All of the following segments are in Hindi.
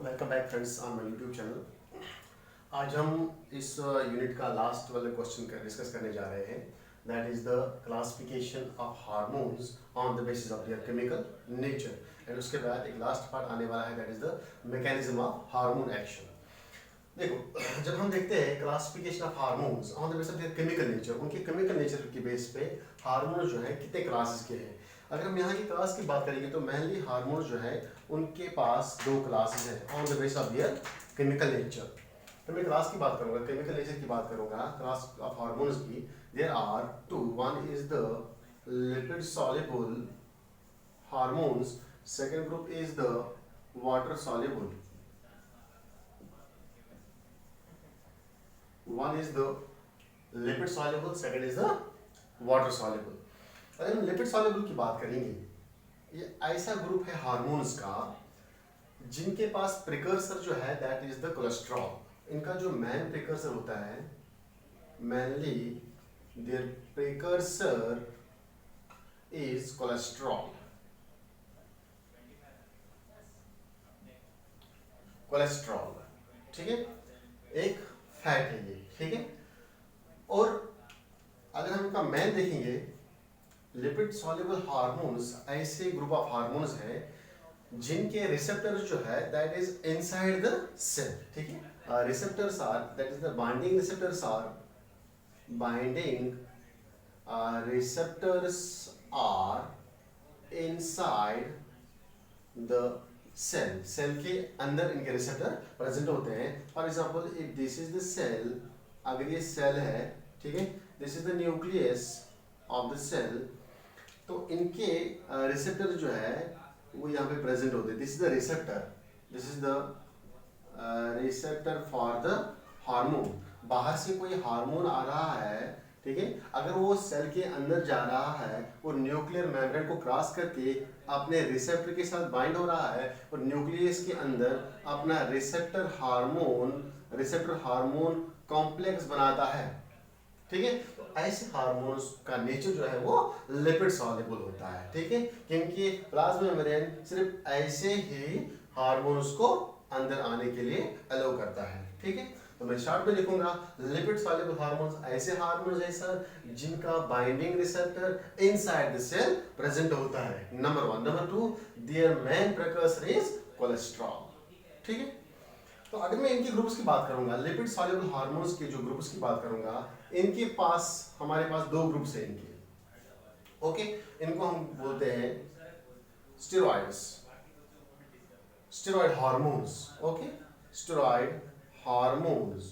Welcome back friends on my YouTube channel. आज हम इस यूनिट का लास्ट वाले क्वेश्चन का डिस्कस करने जा रहे हैं, that is the classification of hormones on the basis of their chemical nature. And उसके बाद एक लास्ट पार्ट आने वाला है, that is the mechanism of hormone action. देखो, जब हम देखते हैं classification of hormones on the basis of their chemical nature, उनके केमिकल नेचर के बेस पे हार्मोन जो है कितने क्लासेस के हैं। अगर हम यहाँ की क्लास की बात करेंगे तो मेनली हार्मोन जो है उनके पास दो क्लासेस हैं on the basis of their chemical nature. तो मैं क्लास की बात करूंगा, केमिकल नेचर की बात करूंगा, क्लास ऑफ हार्मोन्स की। There are two, one is the lipid soluble hormones, second group is the water soluble. One is the lipid soluble, second is the water soluble. अगर हम लिपिड soluble की बात करेंगे, ये ऐसा ग्रुप है हार्मोन्स का जिनके पास प्रिकर्सर जो है दैट इज द कोलेस्ट्रॉल। इनका जो मेन प्रिकर्सर होता है, mainly their precursor is cholesterol. Cholesterol, ठीक है, एक फैट है ये, ठीक है। और अगर हम इनका मेन देखेंगे, लिपिड सॉल्युबल हार्मोन्स ऐसे ग्रुप ऑफ हार्मोन्स हैं जिनके रिसेप्टर्स जो है that is inside the cell, ठीक है। Receptors are, that is the binding receptors are, binding receptors are inside the cell. Cell के अंदर इनके रिसेप्टर प्रेजेंट होते हैं। For example, if this is the cell, अगर ये सेल है, ठीक है, this is the nucleus of the cell, तो इनके रिसेप्टर जो है वो यहाँ पे प्रेजेंट होते हैं। This is the receptor, this is the receptor for the hormone. बाहर से कोई हार्मोन आ रहा है, ठीक है, अगर वो सेल के अंदर जा रहा है और न्यूक्लियर मेम्ब्रेन को क्रॉस करके अपने रिसेप्टर के साथ बाइंड हो रहा है और न्यूक्लियस के अंदर अपना रिसेप्टर हार्मोन कॉम्प्लेक्स बनाता है, ठीक है। तो ऐसे हार्मोन्स का नेचर जो है वो लिपिड सॉल्युबल होता है, ठीक है, क्योंकि प्लाज्मा मेम्ब्रेन सिर्फ ऐसे ही हार्मोन्स को अंदर आने के लिए अलाउ करता है, ठीक है। तो मैं शॉर्ट में लिखूंगा, लिपिड सॉल्युबल हार्मोन्स ऐसे हार्मोन्स है सर जिनका binding receptor inside the cell present होता है, number one. Number two, their main precursor is cholesterol, ठीक है। तो अगर मैं इनके ग्रुप्स की बात करूंगा, लिपिड सॉल्युबल हार्मोन्स के जो ग्रुप्स की बात करूंगा, इनके पास, हमारे पास दो ग्रुप्स हैं इनके, ओके। इनको हम बोलते हैं steroids, steroid hormones, okay, steroid hormones,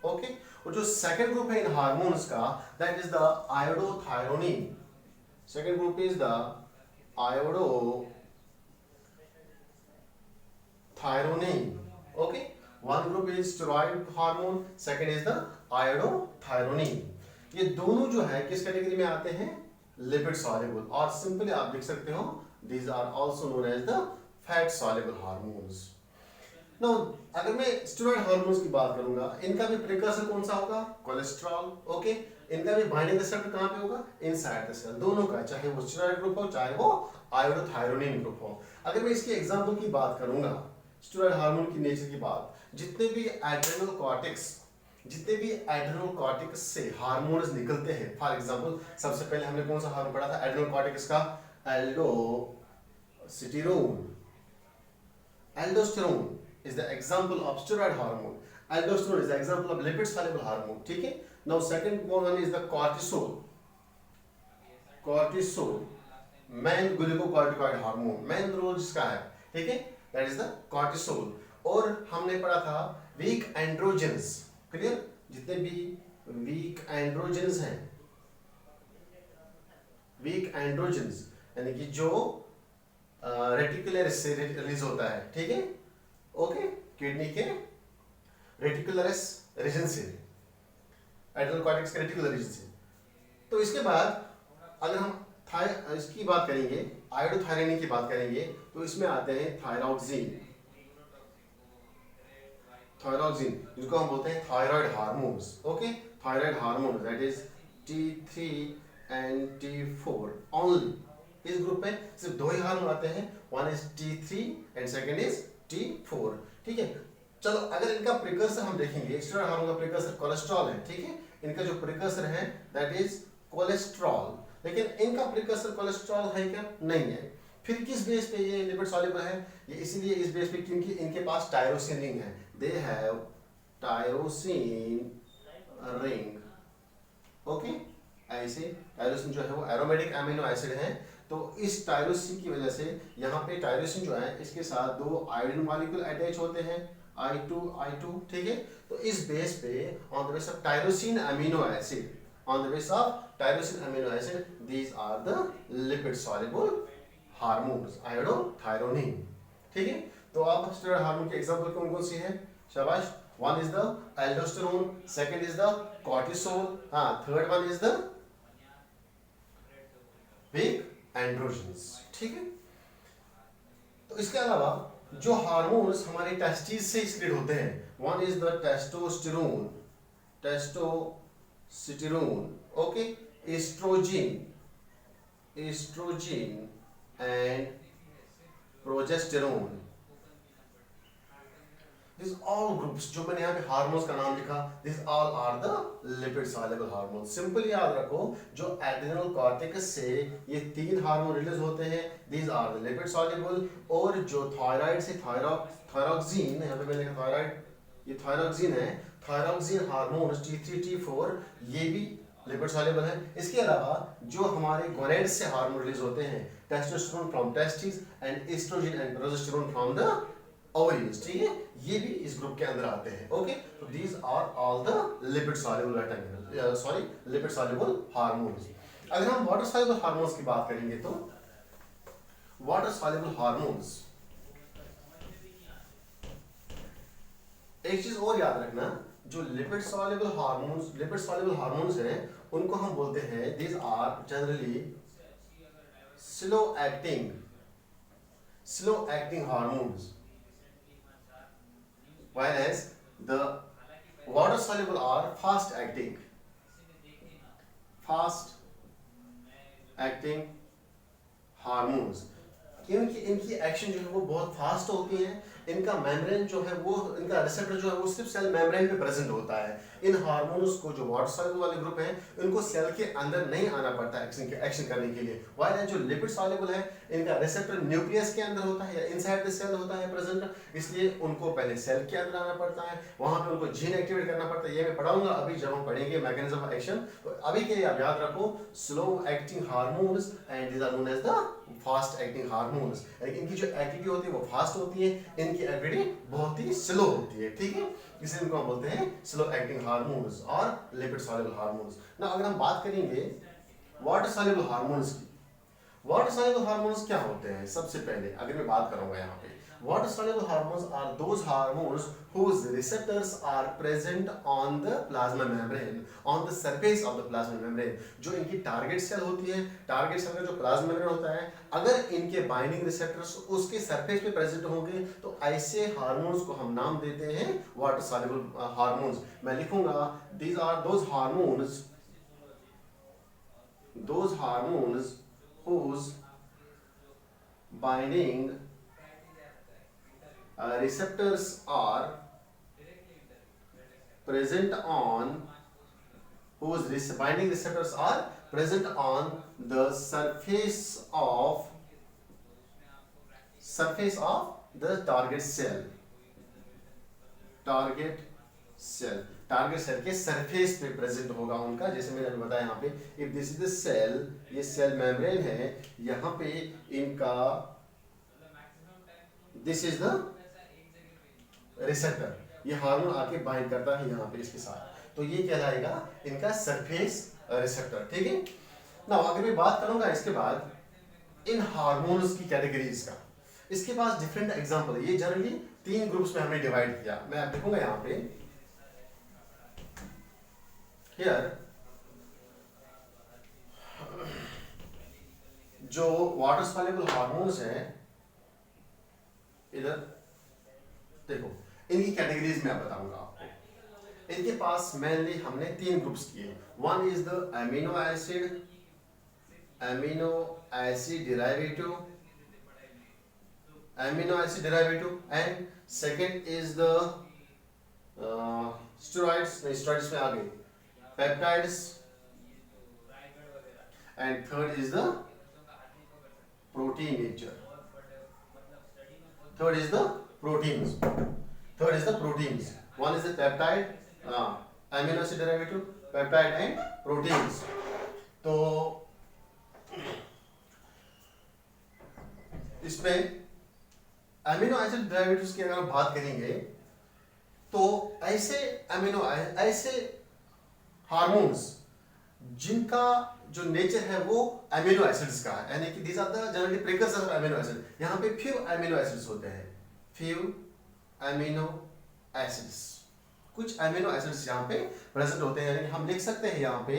okay. और जो सेकंड ग्रुप है इन हार्मोन्स का, that is the iodothyronine. Second group is the iodothyronine, okay. One group is steroid hormone, second is the iodothyronine. ये दोनों जो है किस कैटेगरी में आते हैं? Lipid soluble. और सिंपली आप लिख सकते हो, these are also known as the fat soluble hormones. Now, अगर मैं स्टेरॉइड हार्मोन्स की बात करूंगा, इनका भी प्रिकर्सर कौन सा होगा? Cholesterol, okay. इनका भी बाइंडिंग रिसेप्टर कहां पे होगा? Inside the cell. दोनों का, चाहे वो स्टेरॉइड ग्रुप हो चाहे वो आयोडोथायरोनिन ग्रुप हो। अगर मैं इसकी एग्जांपल की बात करूंगा, स्टेरॉइड हार्मोन की नेचर की बात, जितने भी एड्रेनल कॉर्टेक्स से हार्मोन्स निकलते हैं, फॉर एग्जांपल सबसे पहले हमने कौन सा हार्मोन पढ़ा था एड्रेनल कॉर्टेक्स का? Aldosterone is the example of steroid hormone. Aldosterone is the example of lipid soluble hormone, ठीक है। Now second one is the cortisol, main glucocorticoid hormone, main role जिसका है, ठीक है, that is the cortisol। और हमने पढ़ा था weak androgens, क्लियर, जितने भी weak androgens हैं, यानी कि जो रेटिकुलर से रिलीज होता है, ठीक है, ओके, किडनी के रेटिकुलरस रीजन से, एड्रेनल कॉर्टेक्स के रेटिकुलर रीजन से। तो इसके बाद अगर हम इसकी बात करेंगे, आयोडोथायरोनिन की बात करेंगे, तो इसमें आते हैं थायरॉक्सिन, जिसको हम बोलते हैं thyroid hormones, okay. Thyroid hormone that is T3 and T4 only. इस ग्रुप में सिर्फ दो ही हार्मोन आते हैं, one is T3 and second is T4, ठीक है। चलो अगर इनका प्रिकर्सर हम देखेंगे, स्टूडेंट हार्मोन का प्रिकर्सर कोलेस्ट्रॉल है, ठीक है, इनका जो प्रिकर्सर है दैट इज कोलेस्ट्रॉल, लेकिन इनका प्रिकर्सर कोलेस्ट्रॉल है क्या? नहीं है। फिर किस बेस पे ये लिपिड सॉल्युबल है? ये इसीलिए इस बेस पे क्योंकि इनके पास टायरोसिन रिंग है, they have tyrosine ring, okay. ऐसे टायरोसिन जो है वो एरोमेटिक अमीनो एसिड है, तो इस टायरोसिन की वजह से यहाँ पे टायरोसिन जो है इसके साथ दो आयोडीन मॉलिक्यूल अटैच होते हैं, I2, ठीक है। तो इस बेस पे on the base of tyrosine amino acid, on the base of tyrosine amino acid, these are the lipid soluble hormones, iodothyronine, ठीक है। तो अब स्टेरॉयड हार्मोन के एग्जांपल कौन कौन सी है? शाबाश। One is the aldosterone, second is the cortisol, हाँ, third one is the weak androgens, ठीक है। तो इसके अलावा जो हार्मोन्स हमारे टेस्टिस से एक्सक्रीट होते हैं, one is the testosterone, okay, oestrogen and progesterone. These all groups जो मैंने यहाँ पे हार्मोन्स का नाम लिखा, these all are the lipid soluble hormones. Simple याद रखो, जो एड्रेनल कॉर्टेक्स से ये तीन हार्मोन रिलीज होते हैं, these are the lipid soluble, और जो थायराइड से थायरोक्सिन, यहाँ पे मैंने लिखा थायराइड, ये थायरोक्सिन है, थायरोक्सिन हार्मोन T3 T4 ये भी लिपिड सॉल्युबल है। इसके अलावा जो हमारे गोनेड से हार्मोन रिलीज होते हैं, testosterone from testis and oestrogen and progesterone from the ovaries, ठीक है, ये भी इस ग्रुप के अंदर आते हैं, ओके। तो these are all the lipid soluble lipid soluble hormones. अगर हम वाटर सॉल्युबल हार्मोन्स की बात करेंगे तो वाटर सॉल्युबल हार्मोन्स, एक चीज और याद रखना, जो लिपिड सॉल्युबल हार्मोन्स हैं उनको हम बोलते हैं, these are generally slow acting hormones, whereas the water soluble are fast acting hormones, क्योंकि इनकी एक्शन जो है वो बहुत फास्ट होती है, इनका मेम्ब्रेन जो है वो, इनका रिसेप्टर जो है वो सिर्फ सेल मेम्ब्रेन में प्रेजेंट होता है। इन हार्मोन्स को जो वाटर सॉल्युबल वाले ग्रुप हैं इनको सेल के अंदर नहीं आना पड़ता एक्शन करने के लिए, वाइल जो लिपिड सॉल्युबल है इनका रिसेप्टर न्यूक्लियस के अंदर होता है या इनसाइड द सेल होता है प्रेजेंट, इसलिए उनको पहले सेल के अंदर आना पड़ता है, वहां पे उनको जीन एक्टिवेट करना पड़ता है। ये मैं पढ़ाऊंगा अभी जब हम पढ़ेंगे मैकेनिज्म ऑफ एक्शन। तो अभी के लिए आप याद रखो, slow acting hormones and these are known as the fast acting hormones. इनकी जो एक्टिविटी होती है वो फास्ट होती है, इनकी एक्टिविटी बहुत ही स्लो होती है, ठीक है, इसलिए इनको हम बोलते हैं स्लो एक्टिंग हार्मोन्स और लिपिड सॉल्युबल हार्मोन्स। ना अगर हम बात करेंगे वाटर सॉल्युबल हार्मोन्स की, वाटर सॉल्युबल हार्मोन्स क्या होते हैं? सबसे पहले अगर मैं बात करूंगा यहाँ पे, water soluble hormones are those hormones whose receptors are present on the plasma membrane, on the surface of the plasma membrane। जो इनकी टारगेट सेल होती है, टारगेट सेल का जो प्लाज्मा मेम्ब्रेन होता है, अगर इनके बाइंडिंग रिसेप्टर्स उसके सरफेस पे प्रेजेंट होंगे तो ऐसे हार्मोन्स को हम नाम देते हैं वाटर सॉल्युबल हार्मोन्स। मैं लिखूंगा, these are those hormones whose binding receptors are present on binding receptors are present on the surface of the target cell के सरफेस पे प्रेजेंट होगा उनका। जैसे मैंने अभी बताया यहाँ पे, if this is the cell, ये सेल मेम्ब्रेन है, यहाँ पे इनका दिस इज द रिसेप्टर, ये हार्मोन आके बाइंड करता है यहाँ पे इसके साथ, तो ये कहलाएगा इनका सरफेस रिसेप्टर, ठीक है ना। अगर मैं बात करूंगा इसके बाद इन हार्मोन्स की कैटेगरीज का, इसके पास डिफरेंट एग्जांपल है। ये जनरली 3 ग्रुप्स में हमने डिवाइड किया। मैं आप लिखूंगा यहाँ पे, हियर जो वाटर सॉल्युबल हार्मोन्स हैं, इधर देखो, इनकी कैटेगरीज में बताऊंगा आपको। इनके पास मेनली हमने 3 ग्रुप्स किए। One is the amino acid derivative amino acid derivative, and second is the steroids, नहीं steroids में आ गई peptides, and third is the protein nature. Third is the proteins. Third is the proteins. One is the peptide, amino acid derivative, peptide and proteins. तो इसमें अमीनो एसिड डेरिवेटिव्स की अगर हम बात करेंगे तो ऐसे हार्मोन्स जिनका जो नेचर है वो अमीनो एसिड्स का है, यानी कि these are the generally precursor of amino acid. यहाँ पे few amino acids few amino, फ्यू अमीनो एसिड्स, कुछ अमीनो एसिड्स यहाँ पे प्रेजेंट होते हैं, यानी हम लिख सकते हैं यहाँ पे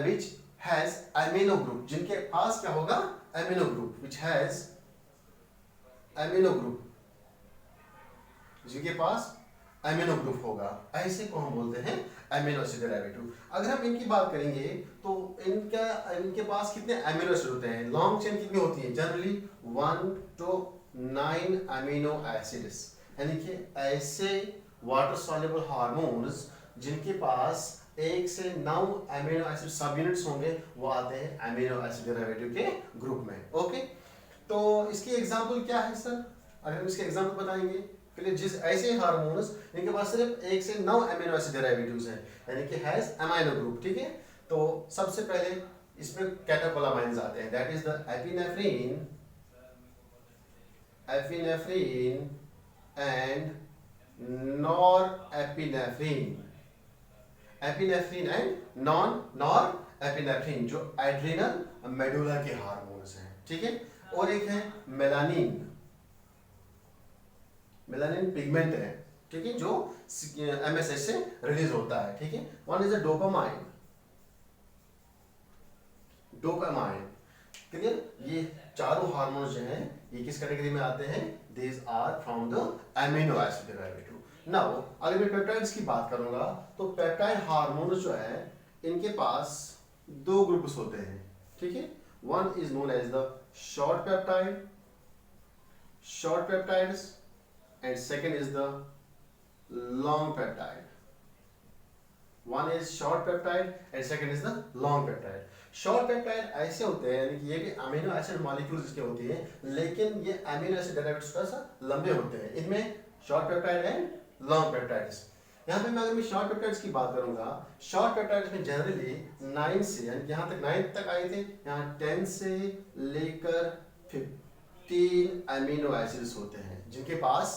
विच हैज अमीनो ग्रुप, जिनके पास क्या होगा amino group, which has amino group, जिनके पास अमीनो ग्रुप होगा, ऐसे को हम बोलते हैं अमीनो एसिड डेरिवेटिव. अगर हम इनकी बात करेंगे तो इनके पास कितने अमीनो एसिड होते हैं, लॉन्ग चेन कितनी होती है, जनरली 1 to 9 अमीनो एसिड्स, यानी कि ऐसे वाटर सॉल्युबल हार्मोन्स जिनके पास 1 से 9 अमीनो एसिड सब यूनिट्स होंगे, वो आते हैं अमीनो एसिड डेरिवेटिव के ग्रुप में. ओके, तो इसकी एग्जांपल क्या है सर, अगर हम इसके एग्जांपल बताएंगे जिस ऐसे हार्मोन्स इनके पास सिर्फ 1 से 9 अमीनो एसिड डेरिवेटिव्स हैं, यानी कि हैज अमीनो ग्रुप. ठीक है, तो सबसे पहले इसमें कैटेकोलामाइंस आते हैं, that is the epinephrine and norepinephrine, epinephrine and norepinephrine जो एड्रिनल मेडुला के हार्मोन्स हैं. ठीक है, और एक है मेलानिन पिगमेंट है, ठीक है, जो MSH से रिलीज होता है. ठीक है, one is a dopamine, clear. ये चारों हार्मोन्स जो हैं ये किस कैटेगरी में आते हैं, these are from the amino acid derivative. Now अगर मैं पेप्टाइड्स की बात करूंगा तो पेप्टाइड हार्मोन्स जो है इनके पास दो ग्रुप्स होते हैं. ठीक है, one is known as the short peptides and second is the long peptide. One is short peptide and second is the long peptide. Short peptide ऐसे होते हैं, यानी कि ये भी अमीनो एसिड मॉलिक्यूल्स के होती हैं, लेकिन ये अमीनो एसिड डेरिवेटिव्स का सा लंबे होते हैं. इनमें short peptide and long peptides. यहाँ पे मैं अगर मैं शॉर्ट पेप्टाइड्स की बात करूंगा, शॉर्ट पेप्टाइड्स में जनरली 9 से, यानी यहाँ तक 9 तक आए थे, यहाँ 10 से लेकर 15 अमीनो एसिड्स होते हैं, जिनके पास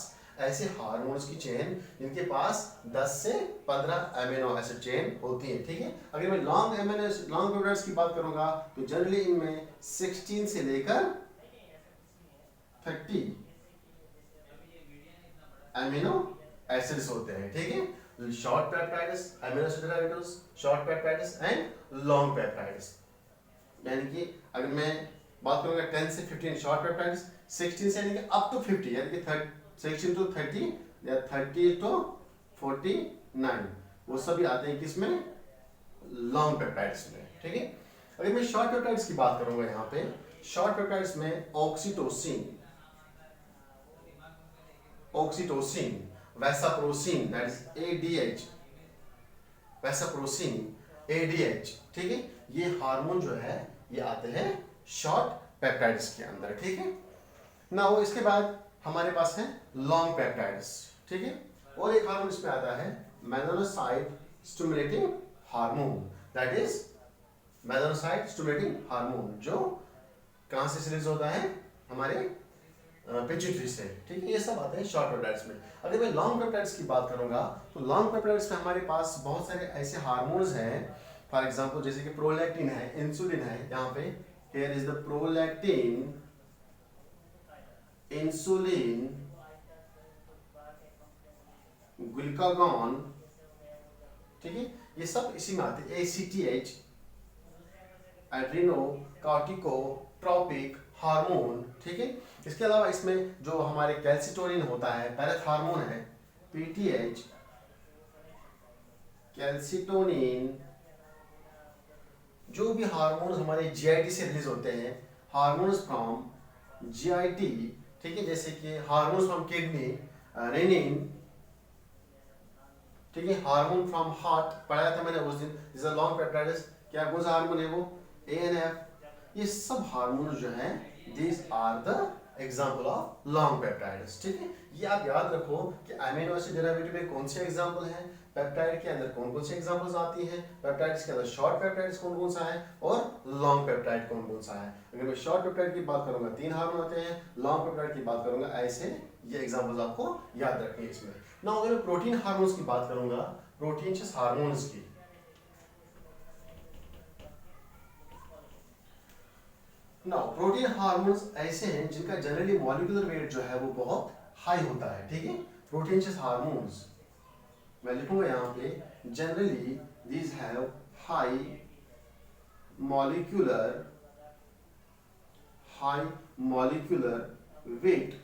ऐसे हार्मोन्स की चेन जिनके पास 10 से 15 अमीनो एसिड चेन होती है. ठीक है, अगर मैं लॉन्ग पेप्टाइड्स की बात करूंगा तो जनरली इनमें 16 से लेकर 30 अमीनो एसिड्स होते हैं. ठीक है, short peptides, amino acid derivatives, short peptides and long peptides. यानी कि अगर मैं बात करूंगा 10 से 15 शॉर्ट पेप्टाइड्स, 16 से लेकर अप टू 50, यानी कि 16 to 30 या 30 to 49, वो सभी आते हैं किसमें, लॉन्ग पेप्टाइड्स में. ठीक है, अगर मैं शॉर्ट पेप्टाइड्स की बात करूंगा यहाँ पे, शॉर्ट पेप्टाइड्स में oxytocin, vasopressin, that is ADH, vasopressin, ADH. ठीक है, ये हार्मोन जो है ये आते हैं शॉर्ट पेप्टाइड्स के अंदर. ठीक है, ना वो इसके बाद हमारे पास है लॉन्ग पेप्टाइड्स. ठीक है, और एक हार्मोन इसमें आता है melanocyte stimulating hormone, that is melanocyte stimulating hormone, जो कहां से रिलीज होता है, हमारे पिट्यूटरी से. ठीक है, ये सब आते हैं शॉर्ट पेप्टाइड्स में. अगर मैं लॉन्ग पेप्टाइड्स की बात करूंगा तो लॉन्ग पेप्टाइड्स में हमारे पास बहुत सारे ऐसे हार्मोन्स हैं, फॉर एग्जांपल जैसे कि प्रोलैक्टिन है, इंसुलिन है. यहाँ पे here is the prolactin, insulin, glucagon. ठीक है, ये सब इसी में आते हैं. ACTH, adrenocorticotropic hormone. ठीक है, इसके अलावा इसमें जो हमारे कैल्सिटोनिन होता है, पैरेथ हार्मोन है, PTH, कैल्सिटोनिन, जो भी हार्मोन्स हमारे GIT से रिलीज होते हैं, हार्मोन्स फ्रॉम GIT ठीक है, जैसे कि हार्मोन फ्रॉम किडनी, रेनिन, ठीक है, हार्मोन फ्रॉम हार्ट पढ़ाया था मैंने उस दिन, इज अ लॉन्ग पेप्टाइड्स, क्या कौन सा हार्मोन है वो, एएनएफ, ये सब हार्मोन जो हैं these are the example of long peptides. ठीक है, ये आप याद रखो कि अमीनो एसिड डेरिवेटिव में कौन से एग्जांपल हैं, पेप्टाइड के अंदर कौन कौन से एग्जांपल्स आती हैं, पेप्टाइड्स के अंदर शॉर्ट पेप्टाइड्स कौन कौन सा है और लॉन्ग पेप्टाइड कौन कौन सा है। अगर मैं शॉर्ट पेप्टाइड की बात करूंगा 3 हार्मोन आते हैं, लॉन्ग पेप्टाइड की बात करूंगा ऐसे, ये एग्जांपल्स आपको याद रखनी है इसमें। नाउ अगर मैं प्रोटीन हार्मोन्स की बात करूंगा, प्रोटीन हार्मोन्स की, नाउ प्रोटीन हार्मोन्स ऐसे हैं जिनका जनरली मॉलिक्यूलर वेट जो है वो बहुत हाई होता है। ठीक है, प्रोटीन हार्मोन्स मैं लिखूंगा यहाँ पे, generally these have high molecular weight,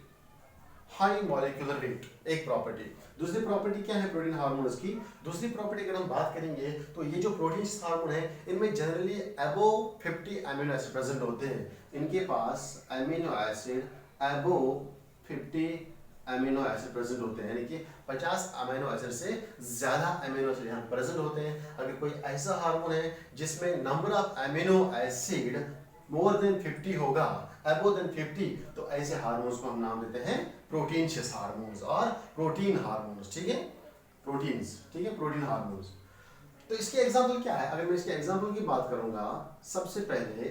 high molecular weight एक प्रॉपर्टी। दूसरी प्रॉपर्टी क्या है प्रोटीन हार्मोन्स की, दूसरी प्रॉपर्टी अगर हम बात करेंगे तो ये जो प्रोटीन हार्मोन है इनमें generally above 50 amino acid present होते हैं। इनके पास amino acid above 50 amino acid present होते हैं, यानी कि 50 अमीनो एसिड से ज्यादा अमीनो एसिड यहाँ प्रेजेंट होते हैं। अगर कोई ऐसा हार्मोन है जिसमें number of amino acid more than 50 होगा, अबोव देन 50, तो ऐसे हार्मोन्स को हम नाम देते हैं प्रोटीनशियस हार्मोन्स और प्रोटीन हार्मोन्स। ठीक है, प्रोटीन्स, ठीक है, प्रोटीन हार्मोन्स। तो इसके एग्जांपल क्या है, अगर मैं इसके एग्जांपल की बात करूंगा, सबसे पहले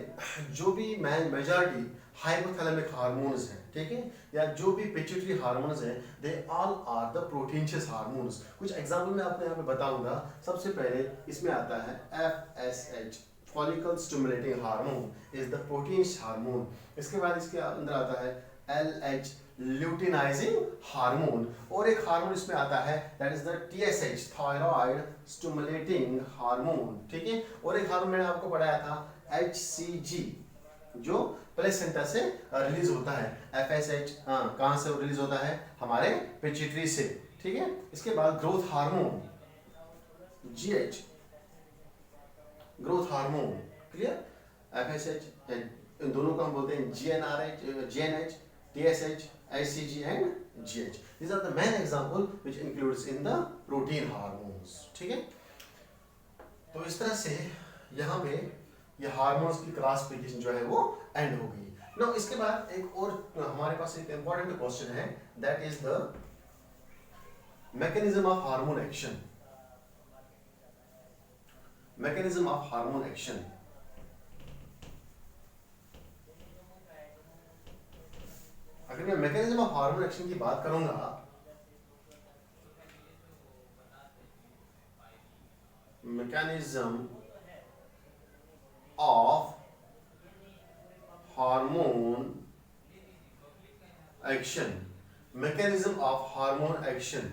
जो भी मेजॉरिटी हाइपोथैलेमिक हार्मोन्स हैं, ठीक है, या जो भी पिट्यूटरी हार्मोन्स हैं, they all are the proteinaceous hormones. कुछ एग्जांपल मैं आपको यहाँ पे बताऊंगा। सबसे पहले इसमें आता है FSH, follicle stimulating hormone is the protein hormone. इसके बाद इसके अंदर आता है LH, ल्यूटिनाइजिंग हार्मोन, और एक हार्मोन इसमें आता है that is the TSH, thyroid stimulating hormone. ठीक है, और एक हार्मोन मैंने आपको पढ़ाया था HCG, जो प्लेसेंटा से रिलीज होता है। FSH कहां से रिलीज होता है, हमारे पिट्यूटरी से। ठीक है, इसके बाद growth hormone GH, growth hormone, clear, FSH, इन दोनों को हम बोलते हैं GnRH, TSH, HCG and GH. These are the main example which includes in the protein hormones. ठीक है, तो इस तरह से यहाँ पे ये हार्मोन्स की क्लासिफिकेशन जो है वो एंड हो गई। नाउ इसके बाद एक और हमारे पास एक इंपॉर्टेंट क्वेश्चन है, that is the mechanism of hormone action. Mechanism of hormone action, अगर मैं मैकेनिज्म ऑफ हार्मोन एक्शन की बात करूंगा, mechanism of hormone action, mechanism of hormone action,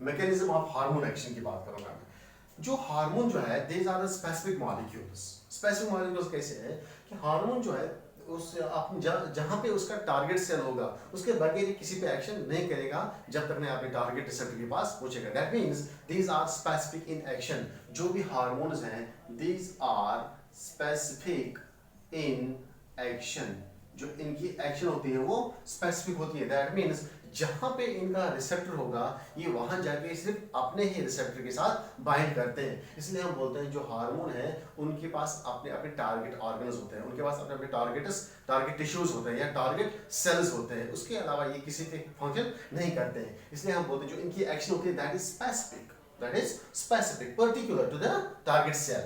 mechanism of hormone action की बात करूंगा मैं। जो हार्मोन जो है these are the specific molecules. Specific molecules कैसे है कि हार्मोन जो है उस आप जहां पे उसका टारगेट सेल होगा उसके बगैर किसी पे एक्शन नहीं करेगा जब तक नहीं आपके टारगेट रिसेप्टर के पास पहुंचेगा। That means these are specific in action. जो भी हार्मोन्स हैं these are specific in action, जो इनकी एक्शन होती है वो स्पेसिफिक होती है। दैट मींस जहां पे इनका रिसेप्टर होगा ये वहां जाके सिर्फ अपने ही रिसेप्टर के साथ बाइंड करते हैं। इसलिए हम बोलते हैं जो हार्मोन है उनके पास अपने अपने टारगेट ऑर्गन्स होते हैं, उनके पास अपने अपने टारगेट टिश्यूज होते हैं या टारगेट सेल्स होते हैं, उसके अलावा ये किसी पे फंक्शन नहीं करते हैं। इसलिए हम बोलते हैं जो इनकी एक्शन होती है that is specific particular to the target cell.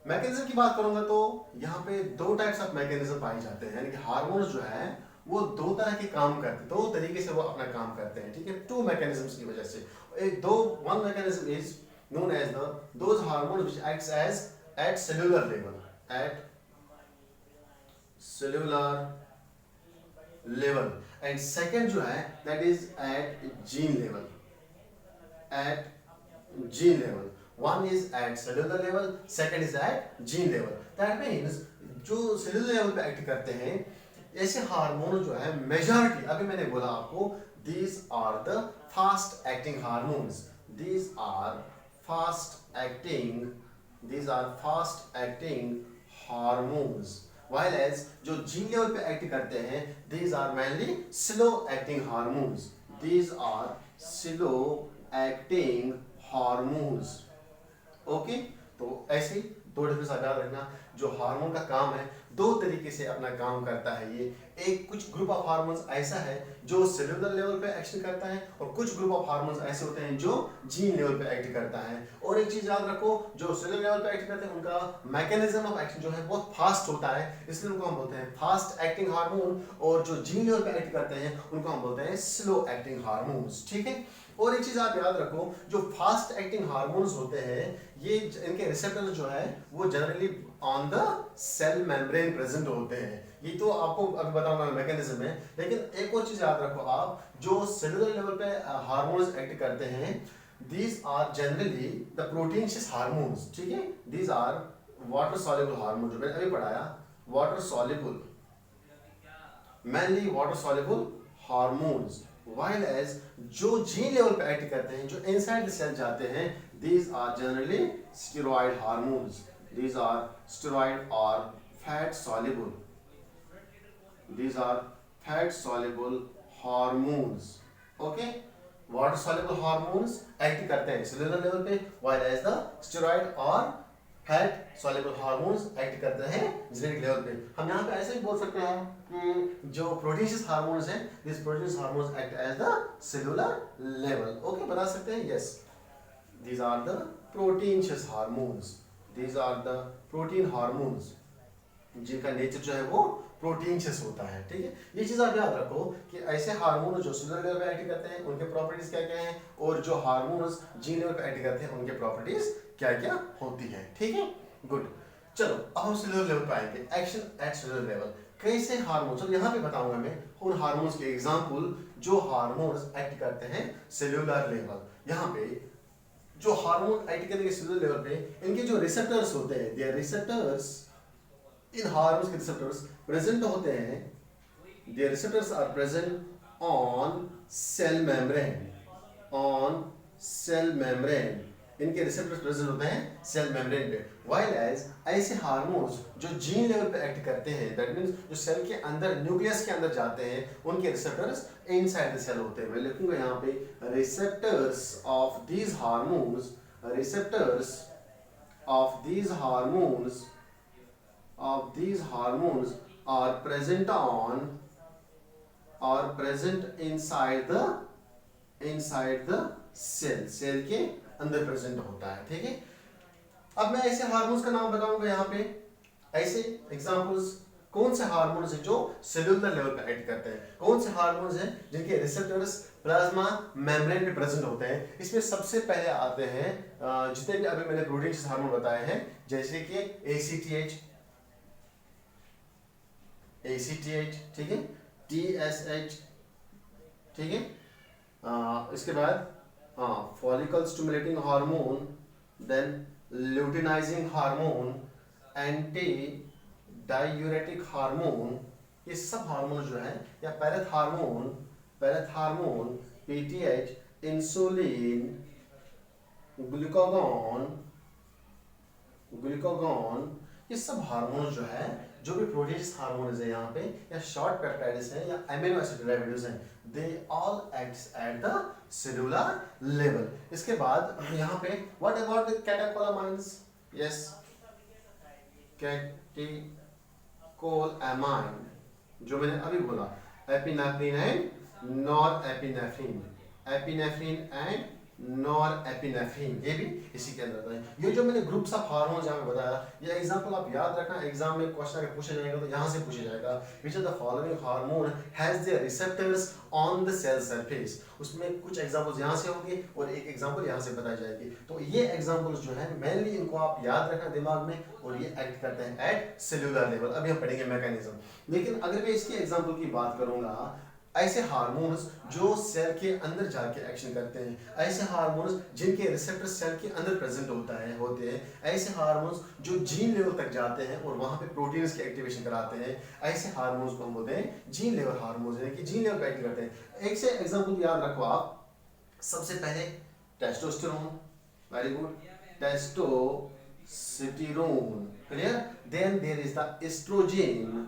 Mechanism की बात करूंगा तो यहाँ पे दो टाइप्स ऑफ मैकेनिज्म पाए जाते हैं, यानी कि हार्मोन्स जो है वो दो तरह के काम करते हैं, दो तरीके से वो अपना काम करते हैं। ठीक है, टू मैकेनिज्म्स की वजह से one mechanism is known as those hormones which acts as at cellular level, and second जो है that is at gene level. One is at cellular level, second is at gene level. That means जो सेलुलर लेवल पे एक्ट करते हैं ऐसे हार्मोन जो है मेजॉरिटी, अभी मैंने बोला आपको, these are the fast acting hormones. These are fast acting hormones while as जो जीन लेवल पे एक्ट करते हैं these are mainly slow acting hormones, these are slow acting hormones. Okay, तो ऐसे दो डिफरेंस याद रखना। जो हार्मोन का काम है दो तरीके से अपना काम करता है ये। एक कुछ ग्रुप ऑफ हार्मोन्स ऐसा है जो सेलुलर लेवल पे एक्शन करता है और कुछ ग्रुप ऑफ हार्मोन्स ऐसे होते हैं जो जीन लेवल पे एक्ट करता है। और एक चीज याद रखो, जो सेलुलर लेवल पे एक्ट करते हैं उनका मैकेनिज्म ऑफ एक्शन जो है बहुत फास्ट होता है, इसलिए उनको हम बोलते हैं फास्ट एक्टिंग हार्मोन। और जो जीन लेवल पे एक्ट करते हैं उनको हम बोलते हैं स्लो एक्टिंग हार्मोन्स। ठीक है। और एक चीज आप याद रखो, जो फास्ट एक्टिंग हार्मोन्स होते हैं ये इनके रिसेप्टर्स जो है वो generally on the cell membrane present होते हैं। ये तो आपको अभी बताऊंगा मैकेनिज्म है, लेकिन एक और चीज याद रखो आप, जो सेलुलर लेवल पे हार्मोन्स एक्ट करते हैं these are generally the proteinaceous hormones। ठीक है, these are water soluble hormones जो मैंने अभी पढ़ाया, water soluble, mainly water soluble hormones, while as जो जीन लेवल पे एक्ट करते हैं जो इनसाइड द सेल जाते हैं these are generally steroid hormones, these are steroid or fat soluble, these are fat soluble hormones। okay, water soluble hormones act करते हैं सेलुलर लेवल पे, while as the steroid और फैट soluble hormones एक्ट करते हैं जेनेटिक लेवल पे। हम यहाँ पे ऐसे ही बोल सकते हैं कि जो प्रोटीनियस हार्मोन्स हैं these proteinaceous hormones act as the cellular level. Okay, बता सकते हैं yes, these are the proteinaceous hormones, these are the protein hormones जिनका नेचर जो है वो प्रोटीनशियस होता है। ठीक है, ये चीज आप याद रखो कि ऐसे हार्मोन जो सेलुलर लेवल पे एक्ट करते हैं उनके प्रॉपर्टीज क्या क्या हैं, और जो हार्मोन्स जीन लेवल पे एक्ट करते हैं उनके प्रॉपर्टीज क्या क्या होती है। ठीक है, गुड। चलो अब हम सेलुलर लेवल पे आएंगे, एक्शन एट सेलुलर लेवल। कैसे हार्मोन, चलो यहाँ पे बताऊंगा मैं उन हार्मोन्स के एग्जाम्पल जो हार्मोन्स एक्ट करते हैं सेलुलर लेवल। यहाँ पे जो हार्मोन एक्ट करेंगे सेलुलर लेवल पे, इनके जो रिसेप्टर्स होते हैं, देयर रिसेप्टर्स इन हार्मोन्स के रिसेप्टर्स प्रेजेंट होते हैं, their receptors are present on cell membrane, on cell membrane, इनके रिसेप्टर्स प्रेजेंट होते हैं सेल मेम्ब्रेन पे। while as ऐसे हार्मोन्स जो जीन लेवल पे एक्ट करते हैं, दैट मींस जो सेल के अंदर न्यूक्लियस के अंदर जाते हैं, उनके रिसेप्टर्स इनसाइड द सेल होते हैं। मैं लिखूंगा यहाँ पे receptors of these hormones, receptors of these hormones of these hormones are present on, are present inside the cell, cell के अंदर प्रेजेंट होता है। ठीक है, अब मैं ऐसे हार्मोन्स का नाम बताऊंगा यहाँ पे। ऐसे एग्जांपल्स कौन से हार्मोन्स हैं जो सेलुलर लेवल पे एक्ट करते हैं, कौन से हार्मोन्स हैं जिनके रिसेप्टर्स प्लाज्मा मेम्ब्रेन पे प्रेजेंट होते हैं। इसमें सबसे पहले आते हैं जितने भी अभी मैंने प्रोटीन हार्मोन बताए हैं, जैसे कि ACTH, ठीक है, TSH, ठीक है, इसके बाद follicle stimulating hormone, then luteinizing hormone, anti diuretic hormone, ये सब हार्मोन जो है, या पैरेथ हार्मोन, PTH, इंसुलिन, ग्लूकागॉन, ये सब हार्मोन जो है, जो भी प्रोटीन्स हार्मोन्स है यहाँ पे, या शॉर्ट पेप्टाइड्स हैं, या अमीनो एसिड डेरिवेटिव्स हैं, they all acts at the cellular level. इसके बाद यहाँ पे what about the catecholamines? Yes, catecholamine जो मैंने अभी बोला, epinephrine and norepinephrine, epinephrine and norepinephrine, ये भी इसी के अंदर आता है। ये जो मैंने ग्रुप्स ऑफ हार्मोन्स यहाँ पे बताया, ये एग्जांपल आप याद रखना, एग्जाम में क्वेश्चन अगर पूछा जाएगा तो यहाँ से पूछा जाएगा, which of the following hormone has their receptors on the cell surface. उसमें कुछ एग्जांपल्स यहाँ से होंगे और एक एग्जांपल यहाँ से बताई जाएगी। तो ये एग्जांपल्स जो है मेनली इनको आप याद रखना दिमाग में, और ये एक्ट करते हैं एट सेलुलर लेवल। अभी हम पढ़ेंगे मैकेनिज्म, लेकिन अगर मैं इसकी एग्जांपल की बात करूंगा, ऐसे हार्मोन्स जो सेल के अंदर जाके एक्शन करते हैं, ऐसे हार्मोन्स जिनके रिसेप्टर सेल के अंदर प्रेजेंट होते हैं, ऐसे हार्मोन्स जो जीन लेवल तक जाते हैं और वहां पे प्रोटीन्स की एक्टिवेशन कराते हैं, ऐसे हार्मोन्स को हम बोलते हैं जीन लेवल हार्मोन्स, यानी कि जीन लेवल पे एक्ट करते हैं। एक से एग्जांपल याद रखो आप, सबसे पहले testosterone, very good, testosterone, clear. Then there is the oestrogen,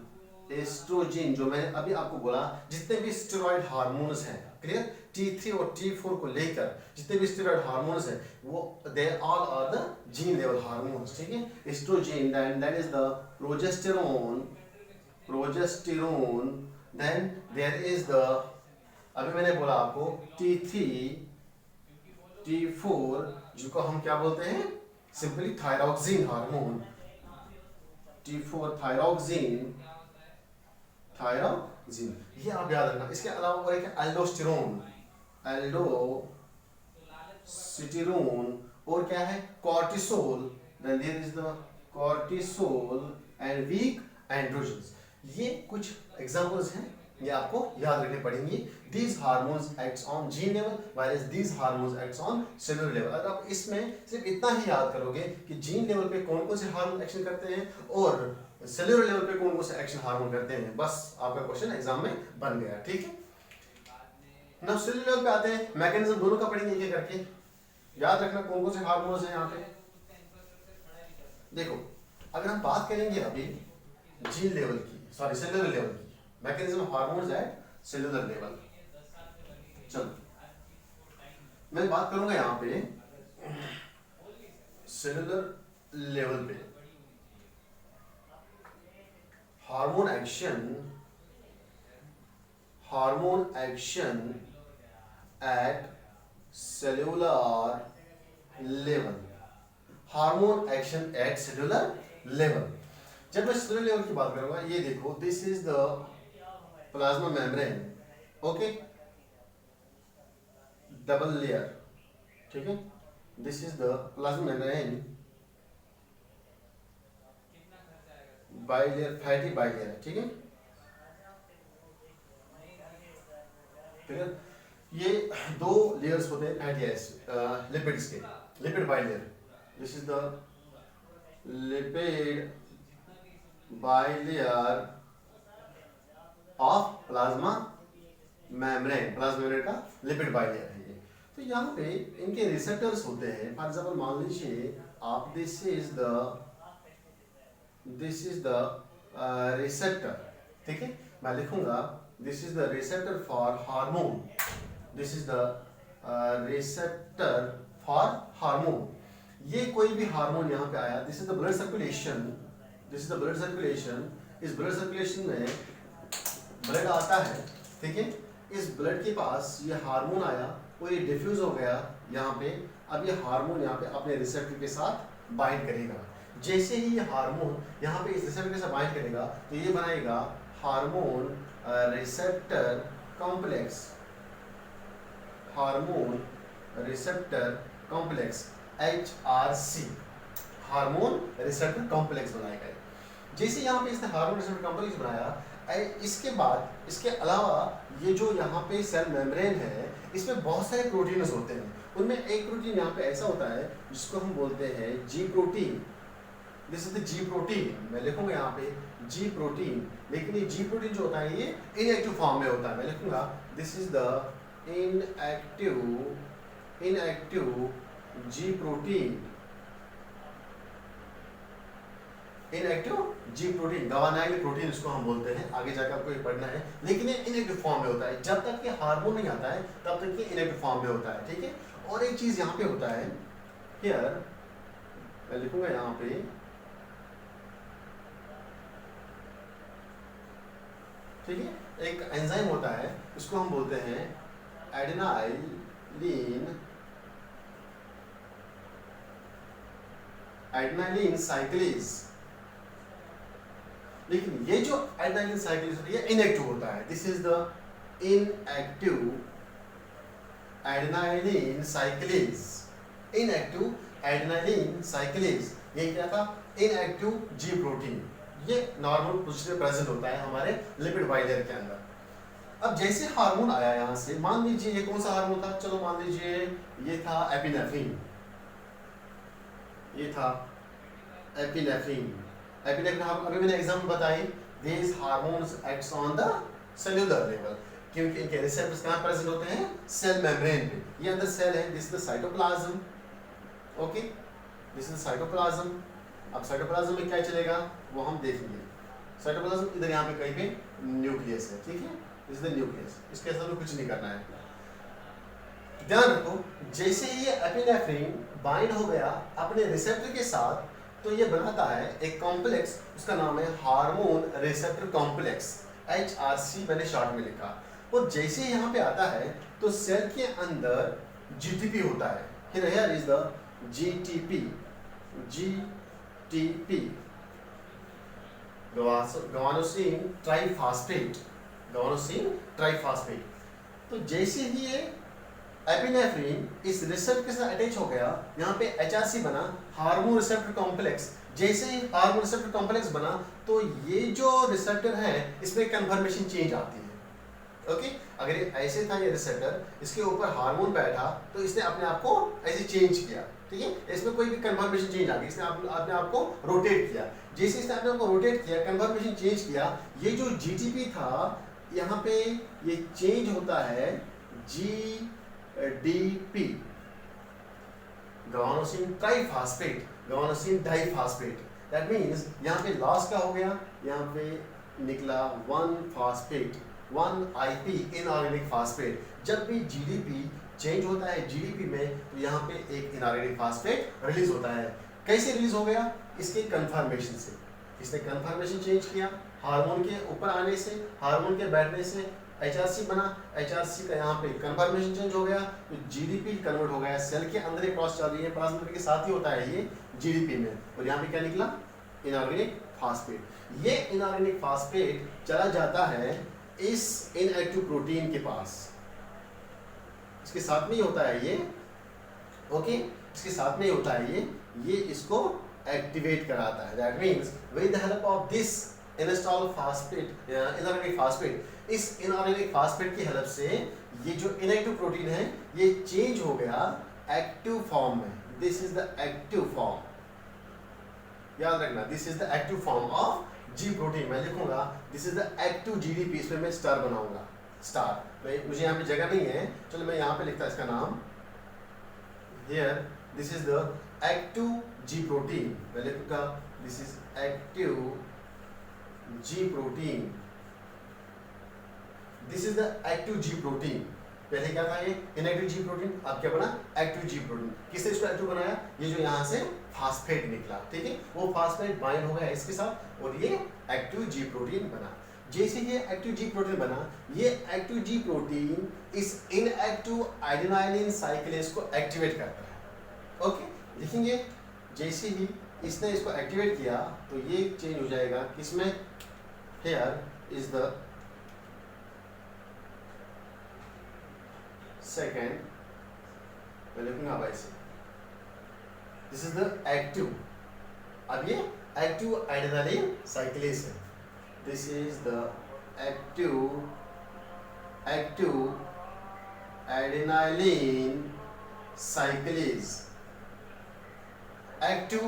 oestrogen जो मैंने अभी आपको बोला, जितने भी स्टेरॉइड हार्मोन्स हैं, क्लियर, T3 और T4 को लेकर जितने भी स्टेरॉइड हार्मोन्स हैं वो they all are the gene level hormones, ठीक है। Oestrogen, then that is the progesterone, progesterone, then there is the, अभी मैंने बोला आपको T3 T4 जिसको हम क्या बोलते हैं, simply thyroxine hormone, T4 thyroxine, thyroxine, ये आप याद रखना। इसके अलावा और एक है एल्डोस्टेरोन, एल्डोस्टेरोन, और क्या है cortisol, then there is the cortisol and weak androgens. ये कुछ एग्जांपल्स हैं, ये आपको याद रखने पड़ेंगे। These hormones acts on gene level, whereas these hormones acts on cellular level। अगर आप इसमें सिर्फ इतना ही याद करोगे कि जीन लेवल पे कौन कौन से हार्मोन एक्शन करते हैं और सेलुलर लेवल पे कौन कौन से एक्शन हार्मोन करते हैं, बस आपका क्वेश्चन एग्जाम में बन गया, ठीक है। नाउ सेलुलर लेवल पे आते हैं, मैकेनिज्म दोनों का पढ़ेंगे एक एक करके। याद रखना कौन कौन से हार्मोन्स हैं यहाँ पे। देखो अगर हम बात करेंगे अभी जीन लेवल की, सॉरी सेलुलर लेवल की, mechanism hormones at cellular level. चलो मैं बात करूंगा यहाँ पे सेलुलर लेवल पे hormone action at cellular level, hormone action at cellular level. जब मैं सेलुलर लेवल की बात करूंगा, ये देखो this is the plasma membrane, okay, double layer, ठीक है, this is the plasma membrane, bilayer, fatty bilayer, ठीक है। ये दो लेयर्स होते हैं फैटी एसिड लिपिड्स के, lipid bilayer, this is the lipid bilayer of plasma membrane, plasma membrane का लिपिड बाइलेयर है ये। तो यहाँ पे इनके रिसेप्टर्स होते हैं। फॉर एग्जाम्पल मान लीजिए आप, दिस इज द रिसेप्टर, ठीक है, मैं लिखूंगा this is the receptor for hormone, this is the receptor for hormone. ये कोई भी हार्मोन यहाँ पे आया, this is the blood circulation, this is the blood circulation. इस ब्लड सर्कुलेशन में ब्लड आता है, ठीक है, इस ब्लड के पास ये हार्मोन आया और ये डिफ्यूज हो गया यहाँ पे। अब ये हार्मोन यहाँ पे अपने रिसेप्टर के साथ बाइंड करेगा। जैसे ही ये हार्मोन यहाँ पे इस रिसेप्टर के साथ बाइंड करेगा तो ये बनाएगा hormone receptor complex, hormone receptor complex, HRC, hormone receptor complex बनाएगा। जैसे यहाँ पे इसने हार्मोन रिसेप्टर कॉम्प्लेक्स बनाया, इसके बाद इसके अलावा ये जो यहाँ पे सेल मेम्ब्रेन है, इसमें बहुत सारे प्रोटीन्स होते हैं। उनमें एक प्रोटीन यहाँ पे ऐसा होता है जिसको हम बोलते हैं जी protein, this is the ji protein. मैं लिखूंगा यहाँ पे जी प्रोटीन, लेकिन ये जी प्रोटीन जो होता है ये इनएक्टिव फॉर्म में होता है। मैं लिखूंगा this is the inactive G protein, inactive G protein, guanyl protein इसको हम बोलते हैं। आगे जाकर आपको ये पढ़ना है, लेकिन ये इनएक्टिव फॉर्म में होता है। जब तक ये हार्मोन नहीं आता है तब तक ये इनएक्टिव फॉर्म में होता है, ठीक है। और एक चीज यहाँ पे होता है, हियर मैं लिखूंगा यहाँ पे, ठीक है, एक एंजाइम होता है, इसको हम बोलते हैं एडेनाइलिन साइक्लेज। लेकिन ये जो एडेनाइलिन साइक्लेज होता है ये इनएक्टिव होता है। This is the inactive adenylyl cyclase, inactive adenylyl cyclase. ये क्या था, इनएक्टिव जी प्रोटीन। ये नॉर्मल पोजीशन में प्रेजेंट होता है हमारे लिपिड बाइलेयर के अंदर। अब जैसे हार्मोन आया यहाँ से, मान लीजिए ये कौन सा हार्मोन था, चलो मान लीजिए ये था एपिनेफ्रिन, ये था एपिनेफ्रिन। एपिनेफ्रिन अभी मैंने एग्जाम्पल बताई, these hormones acts on the cellular level, क्योंकि इनके रिसेप्टर्स कहाँ प्रेजेंट होते हैं, सेल मेम्ब्रेन पे। ये अंदर सेल है, this is the cytoplasm, okay, this is the cytoplasm. अब साइटोप्लाज्म में क्या चलेगा वो हम देखेंगे। साइटोप्लाज्म इधर यहाँ पे कहीं पे न्यूक्लियस है, ठीक है, इज द न्यूक्लियस, इसके साथ कुछ नहीं करना है। ध्यान रखो, जैसे ये एपिनेफ्रिन बाइंड हो गया अपने रिसेप्टर के साथ, तो ये बनाता है एक कॉम्प्लेक्स, उसका नाम है हार्मोन रिसेप्टर कॉम्प्लेक्स, HRC मैंने शॉर्ट में लिखा। और जैसे यहाँ पे आता है तो सेल के अंदर GTP होता है, here is the GTP, guanosine triphosphate, guanosine triphosphate. तो जैसे ही ये एपिनेफ्रिन इस रिसेप्टर के साथ अटैच हो गया, यहाँ पे HRC बना, हार्मोन रिसेप्टर कॉम्प्लेक्स। जैसे ही हार्मोन रिसेप्टर कॉम्प्लेक्स बना तो ये जो रिसेप्टर है इसमें कन्फर्मेशन चेंज आती है। ओके, अगर ये ऐसे था ये रिसेप्टर, इसके ऊपर हार्मोन बैठा तो इसने अपने आप को ऐसे चेंज किया, ठीक है, इसमें कोई भी कन्फर्मेशन चेंज आ गई, इसने अपने आप को रोटेट किया। जैसे इसने अपने आप को रोटेट किया, कन्फर्मेशन चेंज किया, ये जो GTP था यहाँ पे ये चेंज होता है GDP, guanosine triphosphate, guanosine diphosphate. That means यहाँ पे लॉस क्या हो गया, यहाँ पे निकला 1-फॉस्फेट, 1IP इनऑर्गेनिक फॉस्फेट। जब भी GDP चेंज होता है GDP में तो यहाँ पे एक इनऑर्गेनिक फॉस्फेट रिलीज होता है। कैसे रिलीज हो गया, इसके कन्फर्मेशन से, इसने कन्फर्मेशन चेंज किया, हार्मोन के ऊपर आने से, हार्मोन के बैठने से HRC बना, HRC का यहाँ पे कन्फर्मेशन चेंज हो गया तो GDP कन्वर्ट हो गया। सेल के अंदर एक प्रोसेस चल रही है, प्लाज्मा के साथ ही होता है ये GDP में, और यहाँ पे क्या निकला, इनऑर्गेनिक फॉस्फेट। ये इनऑर्गेनिक फॉस्फेट चला जाता है इस इनएक्टिव प्रोटीन के पास, इसके साथ में ही होता है ये, ओके, इसके साथ में ही होता है ये इसको एक्टिवेट कराता है। That means with the help of this install phosphate, inorganic phosphate, इस इनऑर्गेनिक फॉस्फेट की हेल्प से ये जो इनएक्टिव प्रोटीन है ये चेंज हो गया एक्टिव फॉर्म में। This is the active form, याद रखना, this is the active form of G protein. मैं लिखूंगा this is the active GDP, इसमें मैं स्टार बनाऊंगा, स्टार, मुझे यहाँ पे जगह नहीं है, चलो मैं यहाँ पे लिखता इसका नाम, here this is the active G protein, मैं लिखूंगा this is active G protein, this is the active G protein. पहले क्या था ये इनएक्टिव G प्रोटीन, अब क्या बना, एक्टिव G प्रोटीन। किसने इसको एक्टिव बनाया, ये जो यहाँ से फॉस्फेट निकला, ठीक है, वो फॉस्फेट बाइंड हो गया इसके साथ और ये एक्टिव G प्रोटीन बना। जैसे ये एक्टिव G प्रोटीन बना, ये एक्टिव G प्रोटीन इस इनएक्टिव एडेनाइलिन साइक्लेज को एक्टिवेट करता है। ओके, देखेंगे जैसे ही इसने इसको एक्टिवेट किया तो ये चेंज हो जाएगा किसमें, हियर इज द सेकेंड, मैं लिखूंगा अब ऐसे, दिस इज द एक्टिव, अब ये एक्टिव एडेनालिन साइक्लेज है, this is the active adenylyl cyclase, active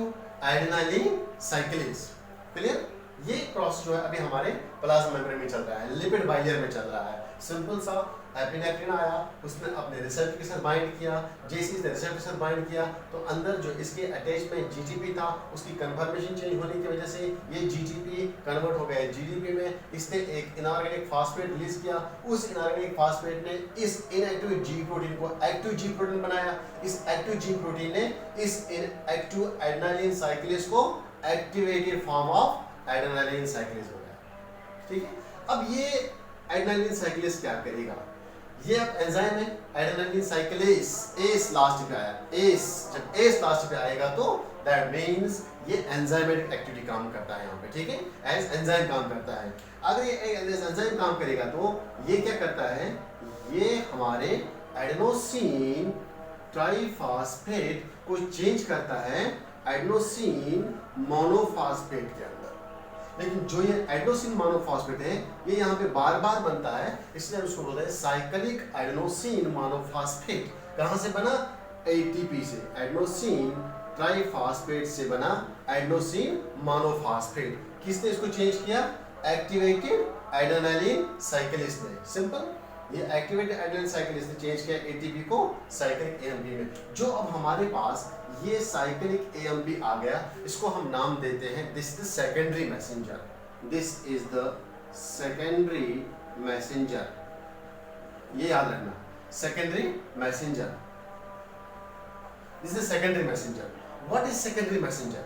adenylyl cyclase, clear. ये प्रोसेस जो है अभी हमारे प्लाज्मा मेम्ब्रेन में चल रहा है, लिपिड बाइलियर में चल रहा है। सिंपल सा एपिनेफ्रिन आया, उसने अपने रिसेप्टर के साथ बाइंड किया, जैसे इसने रिसेप्टर के साथ बाइंड किया तो अंदर जो इसके अटैच में GTP था उसकी कन्फर्मेशन चेंज होने की वजह से ये GTP कन्वर्ट हो गया GDP में। इसने एक इनऑर्गेनिक फॉस्फेट रिलीज किया, उस इनऑर्गेनिक फॉस्फेट ने इस इनएक्टिव G प्रोटीन को एक्टिव G प्रोटीन बनाया, इस एक्टिव G प्रोटीन ने इस एक्टिव एडेनालिन साइक्लेज को एक्टिवेटेड फॉर्म ऑफ एडेनालिन साइक्लेज हो गया, ठीक है। अब ये एडेनालिन साइक्लेज क्या करेगा, ये अब एंजाइम है एडेनालिन साइक्लेज, एस लास्ट पे आया, एस जब एस लास्ट पे आएगा तो दैट मींस ये एंजाइमेटिक एक्टिविटी काम करता है यहाँ पे, ठीक है, एज एंजाइम काम करता है। अगर ये एंजाइम काम करेगा तो ये क्या करता है, ये हमारे एडेनोसिन ट्राइफॉस्फेट को चेंज करता है एडेनोसिन मोनोफॉस्फेट के अंदर। लेकिन जो ये एडेनोसिन मोनोफॉस्फेट है ये यहाँ पे बार बार बनता है, इसलिए हम उसको बोलते हैं साइक्लिक एडेनोसिन मोनोफॉस्फेट। कहाँ से बना, ATP से, एडेनोसिन ट्राइफॉस्फेट से बना एडेनोसिन मोनोफॉस्फेट। किसने इसको चेंज किया, एक्टिवेटेड एडेनालिन साइक्लेज ने। सिंपल, ये एक्टिवेटेड एडेनिन साइकिल इसने चेंज किया एटीपी को साइक्लिक एएमपी में। जो अब हमारे पास ये साइक्लिक एएमपी आ गया, इसको हम नाम देते हैं this is the secondary messenger. This is the secondary messenger, ये याद रखना, secondary messenger, this is secondary messenger. What is secondary messenger?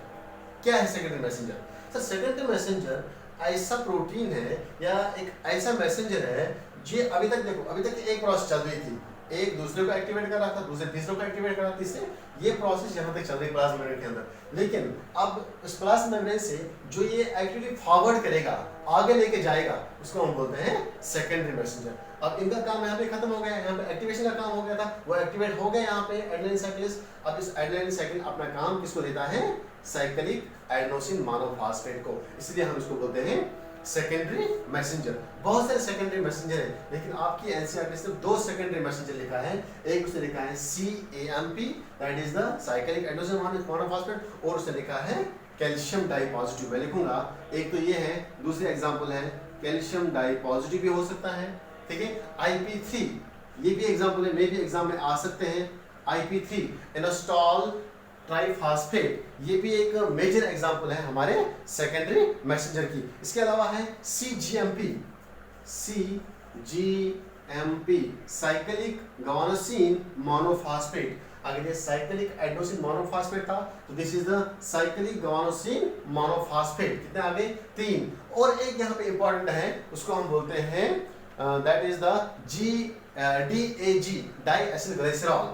क्या है secondary messenger? Sir secondary messenger ऐसा प्रोटीन है या एक ऐसा मैसेंजर है जो अभी तक देखो, अभी तक एक प्रोसेस चल रही थी, एक दूसरे को एक्टिवेट कर रहा था, दूसरे तीसरे को एक्टिवेट कर रहा था, तीसरे, ये प्रोसेस यहाँ तक चल रही है प्लाज्मा मेम्ब्रेन के अंदर। लेकिन अब इस प्लाज्मा मेम्ब्रेन से जो ये एक्टिविटी फॉरवर्ड करेगा, आगे लेके जाएगा, उसको हम बोलते हैं सेकेंडरी मैसेंजर। अब इनका काम यहाँ पे खत्म हो गया, यहाँ पे एक्टिवेशन का काम हो गया था, वो एक्टिवेट हो गया यहाँ पे एडेनिन साइक्लिस। अब इस एडेनिन साइकिल अपना काम किसको देता है? साइक्लिक एडेनोसिन मोनोफॉस्फेट को, इसलिए हम इसको बोलते हैं सेकेंडरी मैसेंजर। बहुत सारे सेकेंडरी मैसेंजर है, लेकिन आपकी एनसीईआरटी सिर्फ 2 सेकेंडरी मैसेंजर लिखा है। एक उसने लिखा है CAMP, that is the cyclic adenosine monophosphate, और उसने लिखा है कैल्शियम डाइपॉजिटिव। मैं लिखूंगा, एक तो ये है, दूसरी एग्जांपल है कैल्शियम डाइपॉजिटिव भी हो सकता है, ठीक है। IP3 ये भी एग्जांपल है, मे भी एग्जाम में आ सकते हैं। IP3 इनोस्टॉल ट्राइफॉस्फेट, ये भी एक मेजर एग्जांपल है हमारे सेकेंडरी मैसेंजर की। इसके अलावा है CGMP, साइक्लिक गावानोसिन मोनोफॉस्फेट। अगर ये साइक्लिक एडेनोसिन मोनोफॉस्फेट था तो this is the cyclic guanosine monophosphate. कितने आ गए? 3। और एक यहाँ पे इंपॉर्टेंट है, उसको हम बोलते हैं that is the DAG, diacylglycerol,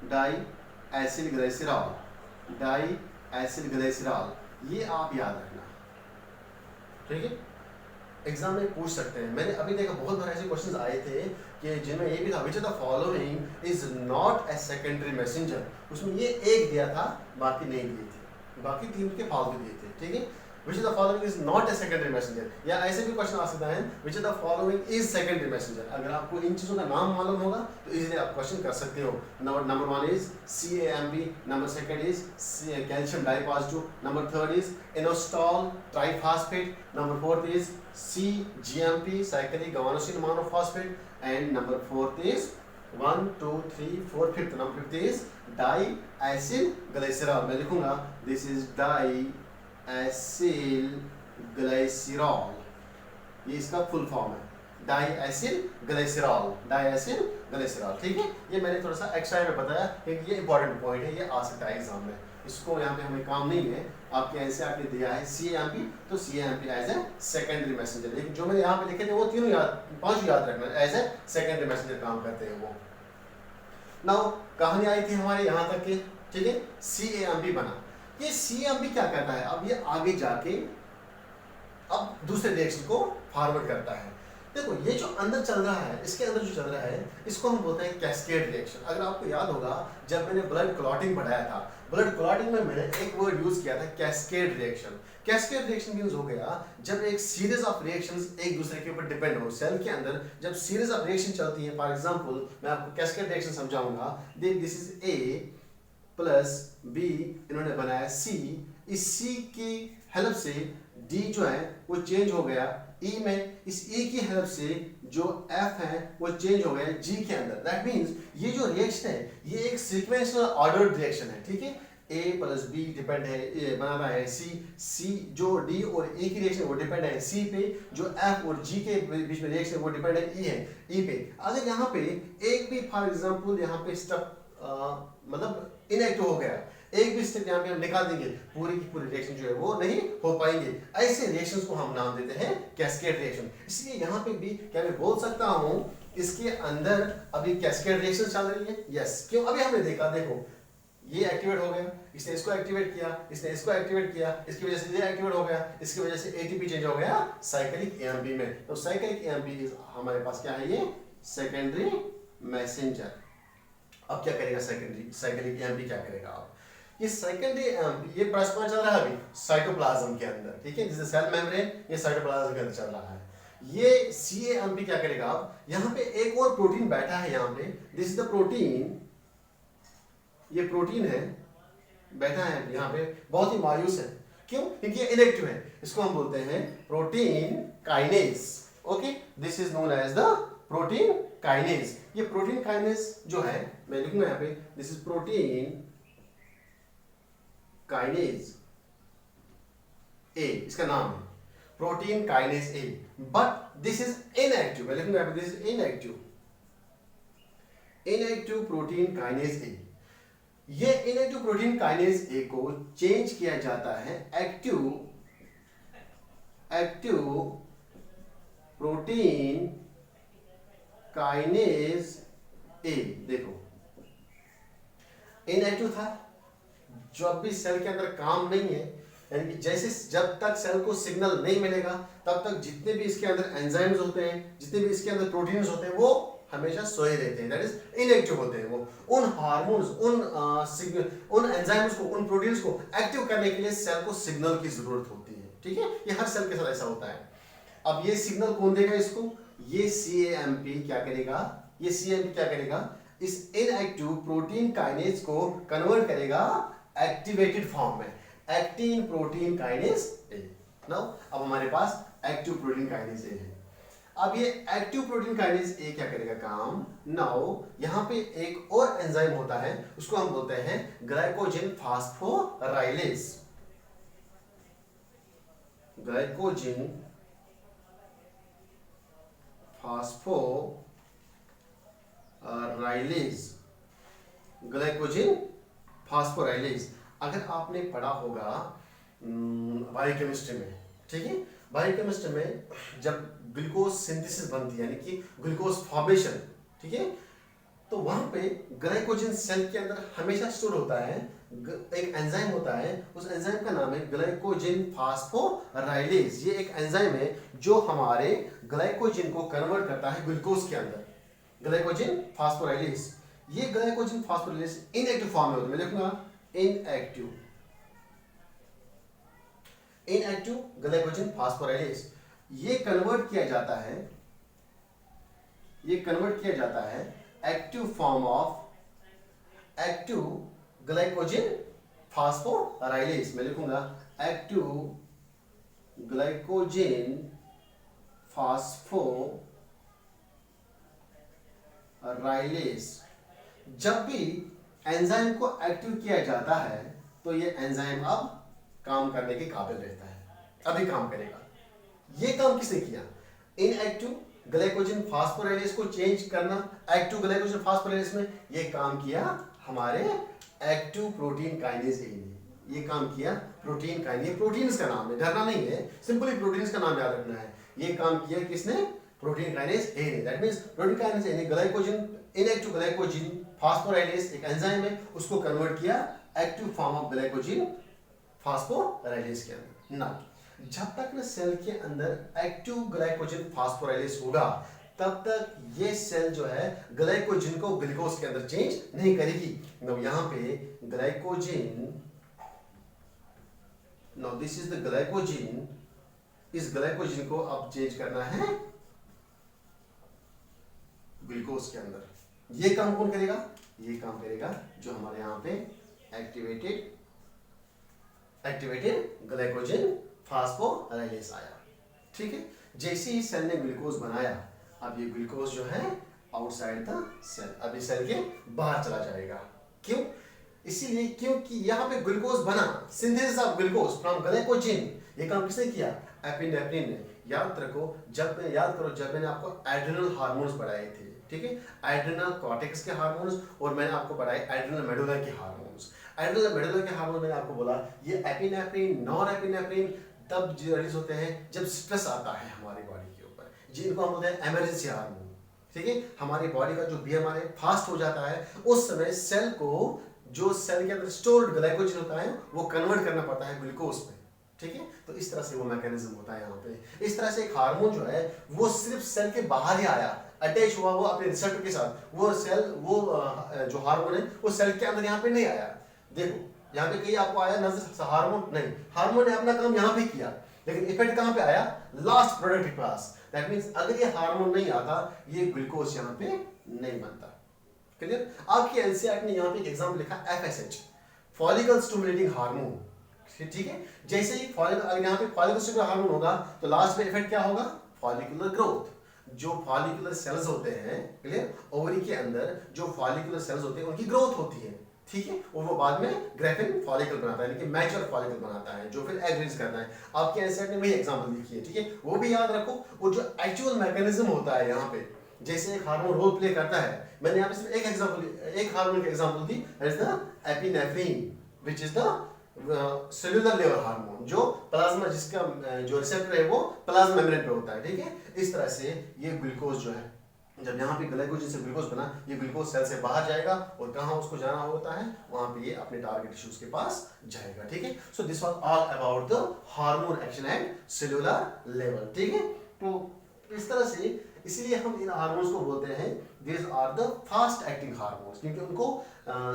diacylglycerol, ये आप याद रखना, ठीक है। एग्जाम में पूछ सकते हैं। मैंने अभी देखा बहुत बार ऐसे क्वेश्चंस आए थे कि जिनमें ये भी था which of the following is not a secondary messenger, उसमें ये एक दिया था, बाकी नहीं दिए थे, बाकी 3 के फालतू दिए थे, ठीक है। Which of the following is not a secondary messenger, या ऐसे भी क्वेश्चन आ सकता है which of the following is secondary messenger। अगर आपको इन चीजों का नाम मालूम होगा तो इजीली आप क्वेश्चन कर सकते हो। Number 1 is CAMP, number 2 is calcium dipositive, number 3 is inositol triphosphate, number 4 is CGMP cyclic guanosine monophosphate, and number 4 is 1 2 3 4 5th, number 5th is diacyl glycerol। मैं लिखूंगा this is डाइएसिल ग्लिसरॉल, ये इसका फुल फॉर्म है, डाइएसिल ग्लिसरॉल, ठीक है। ये मैंने थोड़ा सा एक्स्ट्रा में बताया क्योंकि ये इंपॉर्टेंट पॉइंट है, ये आ सकता है एग्जाम में, इसको यहाँ पे हमें काम नहीं है। आपके एनसीईआरटी दिया है CAMP, तो CAMP as a secondary messenger, लेकिन जो मैंने यहाँ पे लिखे थे वो 5 याद रखना, एज ए सेकेंडरी मैसेंजर काम करते हैं वो। नाउ कहानी आई थी हमारे यहाँ तक के, ठीक है। CAMP बना, ये CAMP क्या करता है? अब ये आगे जाके अब दूसरे रिएक्शन को फॉरवर्ड करता है। देखो ये जो अंदर चल रहा है, इसके अंदर जो चल रहा है, इसको हम बोलते हैं कैस्केड रिएक्शन। अगर आपको याद होगा जब मैंने ब्लड क्लॉटिंग पढ़ाया था, ब्लड क्लॉटिंग में मैंने एक वर्ड यूज किया था cascade reaction. Cascade reaction means हो गया जब एक सीरीज ऑफ रिएक्शंस एक दूसरे के ऊपर डिपेंड हो। सेल के अंदर जब सीरीज ऑफ रिएक्शन चलती है, फॉर एग्जांपल मैं आपको कैस्केड रिएक्शन समझाऊंगा। This is A plus B, इन्होंने बनाया C, इस C की हेल्प से D जो है वो चेंज हो गया E में, इस E की हेल्प से जो F है वो चेंज हो गया G के अंदर। दैट मींस ये जो रिएक्शन है ये एक सीक्वेंशियल ऑर्डर्ड रिएक्शन है, ठीक है। A प्लस B डिपेंड है, बना रहा है C जो D और E की रिएक्शन वो डिपेंड है C पे, जो F और G के बीच में रिएक्शन वो डिपेंड है E पे। अगर यहाँ पे एक भी फॉर एग्जांपल यहाँ पे स्टेप मतलब इनएक्टिव हो गया, एक भी स्टेप यहाँ पे हम निकाल देंगे, पूरी की पूरी रिएक्शन जो है वो नहीं हो पाएंगे। ऐसे रिएक्शंस को हम नाम देते हैं कैस्केड रिएक्शन। इसलिए यहाँ पे भी क्या मैं बोल सकता हूँ इसके अंदर अभी कैस्केड रिएक्शन चल रही है? यस। क्यों? अभी हमने देखा, देखो ये एक्टिवेट हो गया, इसने इसको एक्टिवेट किया, इसने इसको एक्टिवेट किया, इसकी वजह से ये एक्टिवेट हो गया, इसकी वजह से एटीपी चेंज हो गया साइक्लिक एएमपी में। तो साइक्लिक एएमपी हमारे पास क्या है? ये सेकेंडरी मैसेंजर। अब क्या करेगा साइक्लिक एएमपी क्या करेगा? अब ये सेकेंडरी एएमपी ये प्लाज्मा चल रहा है अभी साइटोप्लाज्म के अंदर, ठीक है, जैसे सेल मेम्ब्रेन ये साइटोप्लाज्म के अंदर चल रहा है। ये CAMP क्या करेगा? अब यहाँ पे एक और प्रोटीन बैठा है, यहाँ पे दिस इज द प्रोटीन, ये प्रोटीन है बैठा है यहाँ पे, बहुत ही मायूस है। क्यों? क्योंकि ये इनएक्टिव है। इसको हम बोलते हैं protein kinase. Okay, this is known as the protein kinase. ये प्रोटीन काइनेज जो है मैं लिखूंगा यहाँ पे, this is protein kinase A, इसका नाम है protein kinase A, but this is inactive. मैं लिखूंगा यहाँ पे this is inactive, inactive protein kinase A. ये इनएक्टिव प्रोटीन काइनेज ए को चेंज किया जाता है एक्टिव प्रोटीन काइनेज ए। देखो इनएक्टिव था, जब भी सेल के अंदर काम नहीं है, यानी कि जैसे जब तक सेल को सिग्नल नहीं मिलेगा तब तक जितने भी इसके अंदर एंजाइम्स होते हैं, जितने भी इसके अंदर प्रोटीन्स होते हैं, वो हमेशा सोए रहते हैं, दैट इज इनएक्टिव होते हैं। वो उन हार्मोन्स, उन एंजाइम्स को, उन प्रोटीन्स को एक्टिव करने के लिए सेल को सिग्नल की जरूरत होती है। ठीक है, ये हर सेल के साथ ऐसा होता है। अब ये सिग्नल कौन देगा इसको? ये CAMP क्या करेगा? ये CAMP क्या करेगा? इस इनएक्टिव प्रोटीन काइनेज को कन्वर्ट करेगा एक्टिवेटेड फॉर्म में, एक्टिन प्रोटीन काइनेज ए। नाउ अब हमारे पास एक्टिव प्रोटीन काइनेज ए है। अब ये एक्टिव प्रोटीन काइनेज ए क्या करेगा काम? नाउ यहां पे एक और एंजाइम होता है, उसको हम बोलते हैं glycogen phosphorylase. Glycogen phosphorylase, glycogen phosphorylase. अगर आपने पढ़ा होगा बायोकेमिस्ट्री में, ठीक है, बायोकेमिस्ट्री में जब ग्लूकोज सिंथेसिस बनती है, यानी कि ग्लूकोज फॉर्मेशन, ठीक है, तो वहां पे ग्लाइकोजन सेल के अंदर हमेशा स्टोर होता है, एक एंजाइम होता है, उस एंजाइम का नाम है ग्लाइकोजन फास्फोराइलेज। ये एक एंजाइम है जो हमारे ग्लाइकोजन को कन्वर्ट करता है ग्लूकोज के अंदर, ग्लाइकोजन फास्फोराइलेज। ये ग्लाइकोजन फास्फोराइलेज इनएक्टिव फॉर्म में होता है, मैं लिखूंगा इनएक्टिव ग्लाइकोजन फास्फोराइलेज। ये कन्वर्ट किया जाता है, active form of active glycogen phosphorylase. मैं लिखूंगा एक्टिव ग्लाइकोजन फास्फोराइलेज। जब भी एंजाइम को एक्टिव किया जाता है तो ये एंजाइम अब काम करने के काबिल रहता है, अभी काम करेगा। ये काम किसने किया? इनएक्टिव ग्लाइकोजन फास्फोराइलेज को चेंज करना एक्टिव ग्लाइकोजन फास्फोराइलेज में, ये काम किया हमारे एक्टिव प्रोटीन काइनेज ए ने। ये काम किया प्रोटीन काइनेज, प्रोटीन्स का नाम है, डरना नहीं है, सिंपली प्रोटीन्स का नाम याद रखना है। ये काम किया किसने? प्रोटीन काइनेज ए ने। दैट मींस प्रोटीन काइनेज ए ने ग्लाइकोजन, इनएक्टिव ग्लाइकोजन फास्फोराइलेज एक एंजाइम है, उसको कन्वर्ट किया एक्टिव फॉर्म ऑफ ग्लाइकोजन फास्फोराइलेज के अंदर। ना जब तक ना सेल के अंदर एक्टिव ग्लाइकोजन फास्फोराइलेज होगा तब तक ये सेल जो है ग्लाइकोजन को ग्लूकोज के अंदर चेंज नहीं करेगी। नाउ यहां पे glycogen, now this is the glycogen, इस ग्लाइकोजन को अब चेंज करना है ग्लूकोज के अंदर। ये काम कौन करेगा? ये काम करेगा जो हमारे यहां पे एक्टिवेटेड ग्लाइकोजन फास्फोराइलेज आया। ठीक है, जैसे ही सेल ने ग्लूकोज बनाया, अब ये ग्लूकोज जो है आउटसाइड द सेल, अभी सेल के बाहर चला जाएगा। क्यों? इसीलिए क्योंकि यहाँ पे ग्लूकोज बना, synthesis of glucose from glycogen. ये काम किसने किया? एपिनेफ्रिन ने। याद करो जब मैंने आपको एड्रिनल हार्मोन्स पढ़ाए थे, ठीक है, एड्रिनल कॉर्टेक्स के हार्मोन्स, और मैंने आपको पढ़ाए एड्रिनल मेडुला के हार्मोन्स। एड्रिनल मेडुला के हार्मोन मैंने आपको बोला ये एपिनेफ्रिन, नॉन एपिनेफ्रिन तब रिलीज होते हैं जब स्ट्रेस आता है हमारी बॉडी के ऊपर, जिनको हम बोलते हैं इमरजेंसी हार्मोन। ठीक है, हमारी बॉडी का जो बीएमआर है फास्ट हो जाता है, उस समय सेल को जो सेल के अंदर स्टोर्ड ग्लाइकोजन होता है वो कन्वर्ट करना पड़ता है ग्लूकोज में। ठीक है, तो इस तरह से वो मैकेनिज्म होता है यहाँ पे। इस तरह से एक हार्मोन जो है वो सिर्फ सेल के बाहर ही आया, अटैच हुआ वो अपने रिसेप्टर के साथ, वो सेल, वो जो हार्मोन है वो सेल के अंदर यहाँ पे नहीं आया। देखो यहाँ पे कहीं आपको आया नजर हार्मोन? नहीं, हार्मोन ने अपना काम यहाँ पे किया, लेकिन इफेक्ट कहाँ पे आया? लास्ट प्रोडक्ट के पास। दैट मींस अगर ये हार्मोन नहीं आता, ये ग्लूकोज यहाँ पे नहीं बनता। क्लियर? आपकी एनसीईआरटी ने यहाँ पे एक एग्जाम्पल लिखा FSH, फॉलिकल स्टिमुलेटिंग हार्मोन। ठीक है, जैसे ही फॉलिकल, अगर यहाँ पे फॉलिकल स्टिमुलेटिंग हार्मोन होगा तो लास्ट में इफेक्ट क्या होगा? Follicular growth. जो फॉलिकुलर सेल्स होते हैं, क्लियर, ओवरी के अंदर जो फॉलिकुलर सेल्स होते हैं उनकी ग्रोथ होती है, ठीक है, और वो बाद में ग्रेफिन फॉलिकल बनाता है, लेकिन मैच्योर फॉलिकल बनाता है जो फिर एग रिलीज करता है। आपके एनसीईआरटी ने वही एग्जांपल लिखी है, ठीक है, वो भी याद रखो। और जो एक्चुअल मैकेनिज्म होता है यहाँ पे, जैसे एक हार्मोन रोल प्ले करता है, मैंने यहाँ पे सिर्फ एक एग्जांपल, एक हार्मोन का example the, that is the epinephrine which is the cellular level hormone, जो प्लाज्मा, जिसका जो रिसेप्टर है वो प्लाज्मा मेम्ब्रेन पे होता है, ठीक है। इस तरह से ये ग्लूकोज जो है, जब यहाँ पे ग्लाइकोजन से ग्लूकोज बना, ये ग्लूकोज सेल से बाहर जाएगा और कहाँ उसको जाना होता है, वहां पे ये अपने टारगेट टिश्यूज के पास जाएगा, ठीक है। So this was all about the hormone action at cellular level, ठीक है। तो इस तरह से, इसीलिए हम इन हार्मोन्स को बोलते हैं these are the fast acting hormones, क्योंकि उनको